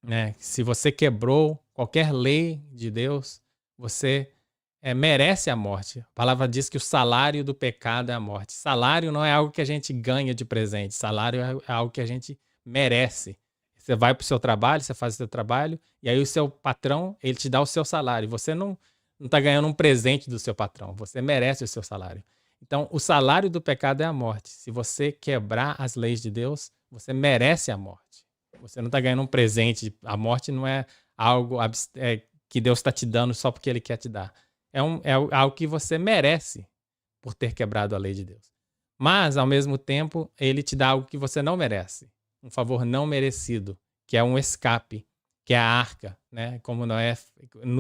Né? Se você quebrou qualquer lei de Deus, você merece a morte. A palavra diz que o salário do pecado é a morte. Salário não é algo que a gente ganha de presente. Salário é algo que a gente merece. Você vai para o seu trabalho, você faz o seu trabalho, e aí o seu patrão, ele te dá o seu salário. Você não está ganhando um presente do seu patrão. Você merece o seu salário. Então, o salário do pecado é a morte. Se você quebrar as leis de Deus, você merece a morte. Você não está ganhando um presente. A morte não é algo que Deus está te dando só porque Ele quer te dar. É algo que você merece por ter quebrado a lei de Deus. Mas, ao mesmo tempo, Ele te dá algo que você não merece. Um favor não merecido, que é um escape, que é a arca. Né? Como Noé,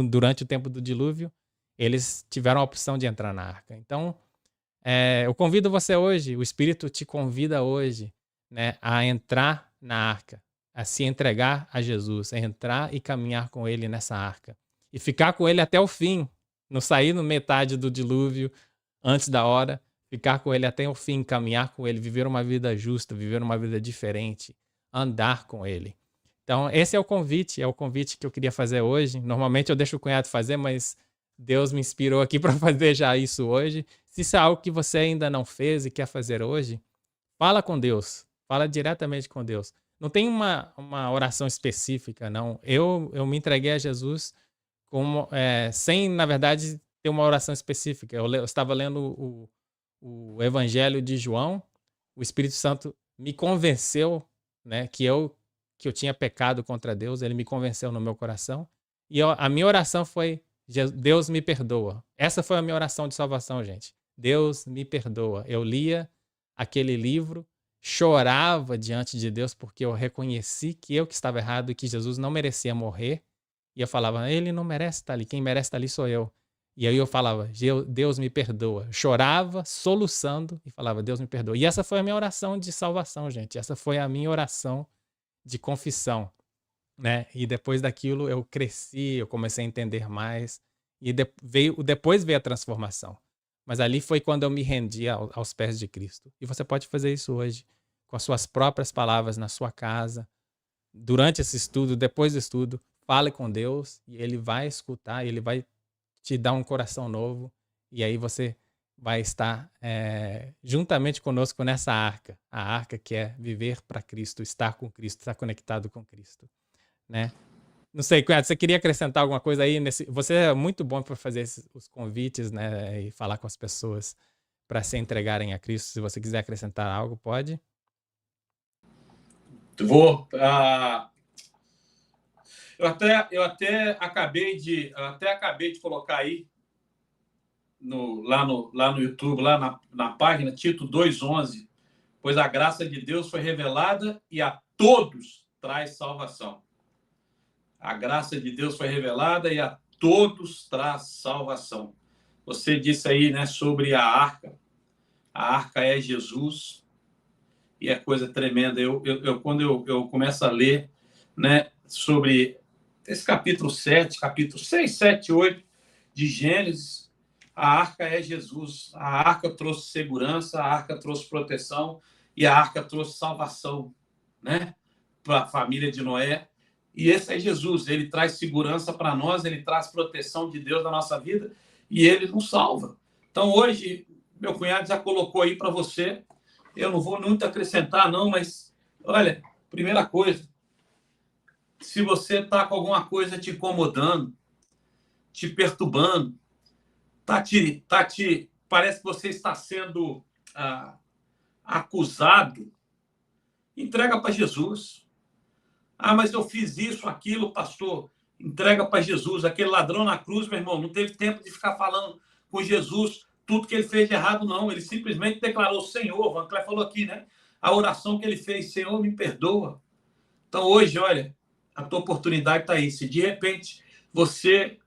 durante o tempo do dilúvio, eles tiveram a opção de entrar na arca. Então, eu convido você hoje, o Espírito te convida hoje, né, a entrar na arca, a se entregar a Jesus, a entrar e caminhar com Ele nessa arca. E ficar com Ele até o fim, não sair no metade do dilúvio, antes da hora, ficar com Ele até o fim, caminhar com Ele, viver uma vida justa, viver uma vida diferente, andar com Ele. Então, esse é o convite que eu queria fazer hoje. Normalmente eu deixo o cunhado fazer, mas Deus me inspirou aqui para fazer já isso hoje. Se isso é algo que você ainda não fez e quer fazer hoje, fala com Deus, fala diretamente com Deus. Não tem uma oração específica, não. Eu me entreguei a Jesus sem, na verdade, ter uma oração específica. Eu estava lendo o Evangelho de João, o Espírito Santo me convenceu, né, que eu tinha pecado contra Deus, ele me convenceu no meu coração. E a minha oração foi, Deus me perdoa. Essa foi a minha oração de salvação, gente. Deus me perdoa. Eu lia aquele livro, chorava diante de Deus porque eu reconheci que eu que estava errado e que Jesus não merecia morrer. E eu falava, ele não merece estar ali, quem merece estar ali sou eu. E aí eu falava, Deus me perdoa. Chorava, soluçando e falava, Deus me perdoa. E essa foi a minha oração de salvação, gente. Essa foi a minha oração de confissão, né? E depois daquilo eu cresci, eu comecei a entender mais. E depois veio a transformação. Mas ali foi quando eu me rendi aos pés de Cristo. E você pode fazer isso hoje, com as suas próprias palavras na sua casa, durante esse estudo, depois do estudo, fale com Deus e Ele vai escutar, Ele vai te dar um coração novo e aí você vai estar juntamente conosco nessa arca, a arca que é viver para Cristo, estar com Cristo, estar conectado com Cristo, né? Não sei, Cunhado, você queria acrescentar alguma coisa aí nesse. Você é muito bom para fazer os convites, né? E falar com as pessoas para se entregarem a Cristo. Se você quiser acrescentar algo, pode.
Vou. Eu até acabei de colocar aí lá no YouTube, lá na página, Tito 2,11. Pois a graça de Deus foi revelada e a todos traz salvação. A graça de Deus foi revelada e a todos traz salvação. Você disse aí, né, sobre a arca. A arca é Jesus e é coisa tremenda. Quando eu começo a ler, né, sobre esse capítulo 7, capítulo 6, 7, 8 de Gênesis, a arca é Jesus. A arca trouxe segurança, a arca trouxe proteção e a arca trouxe salvação, né, para a família de Noé. E esse é Jesus. Ele traz segurança para nós, ele traz proteção de Deus na nossa vida e ele nos salva. Então, hoje, meu cunhado já colocou aí para você. Eu não vou muito acrescentar, não, mas, olha, primeira coisa, se você está com alguma coisa te incomodando, te perturbando, parece que você está sendo acusado, entrega para Jesus. Mas eu fiz isso, aquilo, pastor. Entrega para Jesus. Aquele ladrão na cruz, meu irmão, não teve tempo de ficar falando com Jesus tudo que ele fez de errado, não. Ele simplesmente declarou: Senhor, o Van Cleef falou aqui, né? A oração que ele fez: Senhor, me perdoa. Então, hoje, olha, a tua oportunidade está aí. Se de repente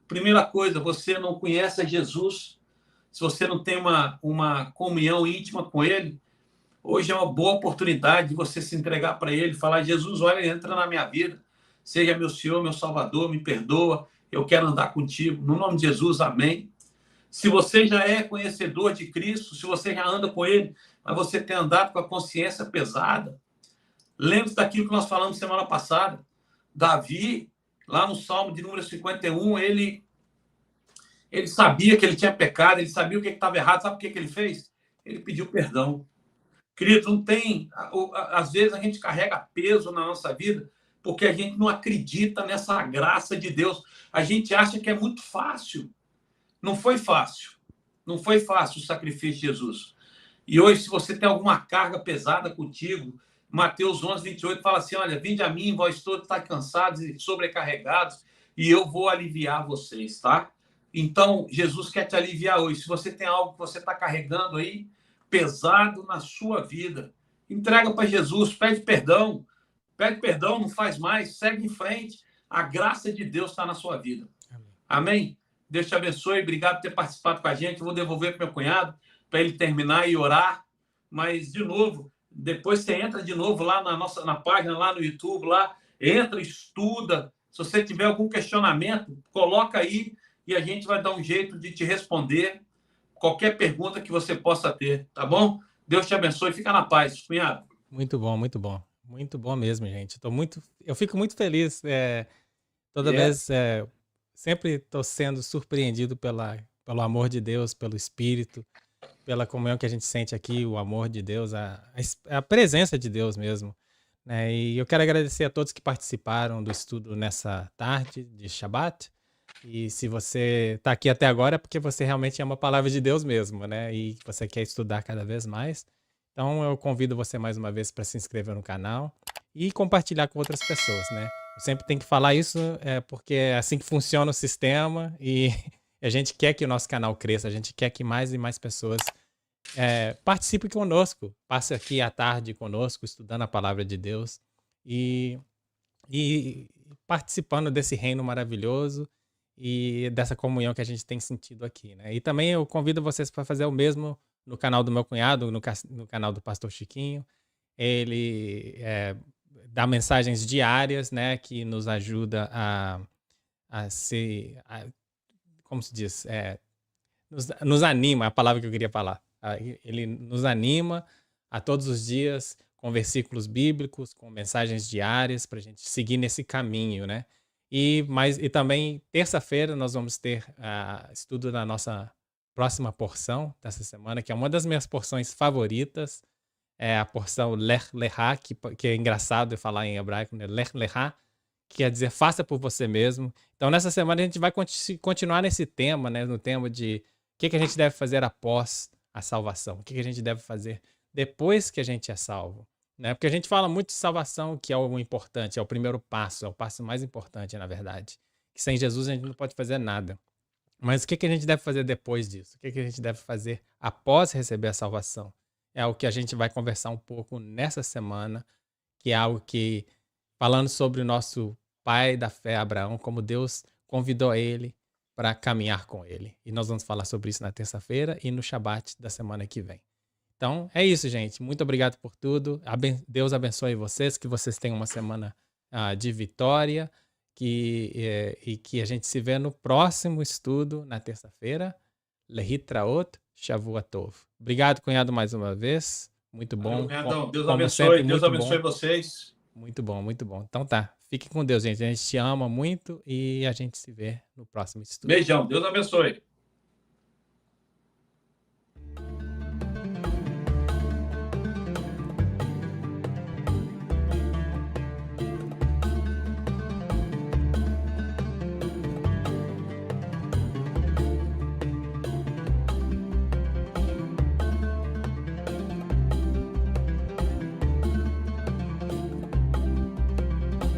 primeira coisa, você não conhece a Jesus, se você não tem uma comunhão íntima com ele, hoje é uma boa oportunidade de você se entregar para ele, falar: Jesus, olha, entra na minha vida, seja meu Senhor, meu Salvador, me perdoa, eu quero andar contigo. No nome de Jesus, amém. Se você já é conhecedor de Cristo, se você já anda com ele, mas você tem andado com a consciência pesada, lembre-se daquilo que nós falamos semana passada. Davi, lá no Salmo de número 51, ele sabia que ele tinha pecado, ele sabia o que estava errado. Sabe o que ele fez? Ele pediu perdão. Querido, não tem... Às vezes a gente carrega peso na nossa vida porque a gente não acredita nessa graça de Deus. A gente acha que é muito fácil. Não foi fácil. Não foi fácil o sacrifício de Jesus. E hoje, se você tem alguma carga pesada contigo, Mateus 11, 28 fala assim: olha, vinde a mim, vós todos estáis cansados e sobrecarregados, e eu vou aliviar vocês, tá? Então, Jesus quer te aliviar hoje. Se você tem algo que você está carregando aí, pesado na sua vida, entrega para Jesus, pede perdão, não faz mais, segue em frente. A graça de Deus está na sua vida. Amém? Deus te abençoe, obrigado por ter participado com a gente. Eu vou devolver para meu cunhado, para ele terminar e orar. Mas, de novo, depois você entra de novo lá na página, lá no YouTube, lá, entra, estuda. Se você tiver algum questionamento, coloca aí e a gente vai dar um jeito de te responder qualquer pergunta que você possa ter, tá bom? Deus te abençoe, fica na paz, cunhado.
Muito bom, muito bom. Muito bom mesmo, gente. Eu fico muito feliz toda vez... sempre estou sendo surpreendido pelo amor de Deus, pelo Espírito, pela comunhão que a gente sente aqui, o amor de Deus, a presença de Deus mesmo, né? E eu quero agradecer a todos que participaram do estudo nessa tarde de Shabat. E se você está aqui até agora é porque você realmente ama a palavra de Deus mesmo, né? E você quer estudar cada vez mais. Então eu convido você mais uma vez para se inscrever no canal e compartilhar com outras pessoas, né? Eu sempre tenho que falar isso porque é assim que funciona o sistema e a gente quer que o nosso canal cresça, a gente quer que mais e mais pessoas participem conosco, passem aqui à tarde conosco, estudando a palavra de Deus e participando desse reino maravilhoso e dessa comunhão que a gente tem sentido aqui, né? E também eu convido vocês para fazer o mesmo no canal do meu cunhado, no canal do Pastor Chiquinho. Ele dá mensagens diárias, né, que nos ajuda como se diz, nos anima, a palavra que eu queria falar. Ele nos anima a todos os dias com versículos bíblicos, com mensagens diárias para a gente seguir nesse caminho, né? E também terça-feira nós vamos ter estudo da nossa próxima porção dessa semana, que é uma das minhas porções favoritas. É a porção Lech Lechá, que é engraçado de falar em hebraico, né? Lech Lechá, que quer dizer faça por você mesmo. Então, nessa semana a gente vai continuar nesse tema, né? No tema de o que a gente deve fazer após a salvação, o que a gente deve fazer depois que a gente é salvo, né? Porque a gente fala muito de salvação, que é o importante, é o primeiro passo, é o passo mais importante, na verdade. Que sem Jesus a gente não pode fazer nada. Mas o que a gente deve fazer depois disso? O que a gente deve fazer após receber a salvação? É o que a gente vai conversar um pouco nessa semana, que é algo que, falando sobre o nosso pai da fé, Abraão, como Deus convidou ele para caminhar com ele. E nós vamos falar sobre isso na terça-feira e no Shabat da semana que vem. Então, é isso, gente. Muito obrigado por tudo. Deus abençoe vocês, que vocês tenham uma semana de vitória, e que a gente se vê no próximo estudo, na terça-feira. Lehitraot, Shavua Tov. Obrigado, cunhado, mais uma vez. Muito bom.
Cunhadão, Deus
Como
abençoe,
sempre,
Deus
muito
abençoe
bom.
vocês.
Muito bom, muito bom. Então tá, fiquem com Deus, gente. A gente te ama muito e a gente se vê no próximo estudo.
Beijão, Deus abençoe.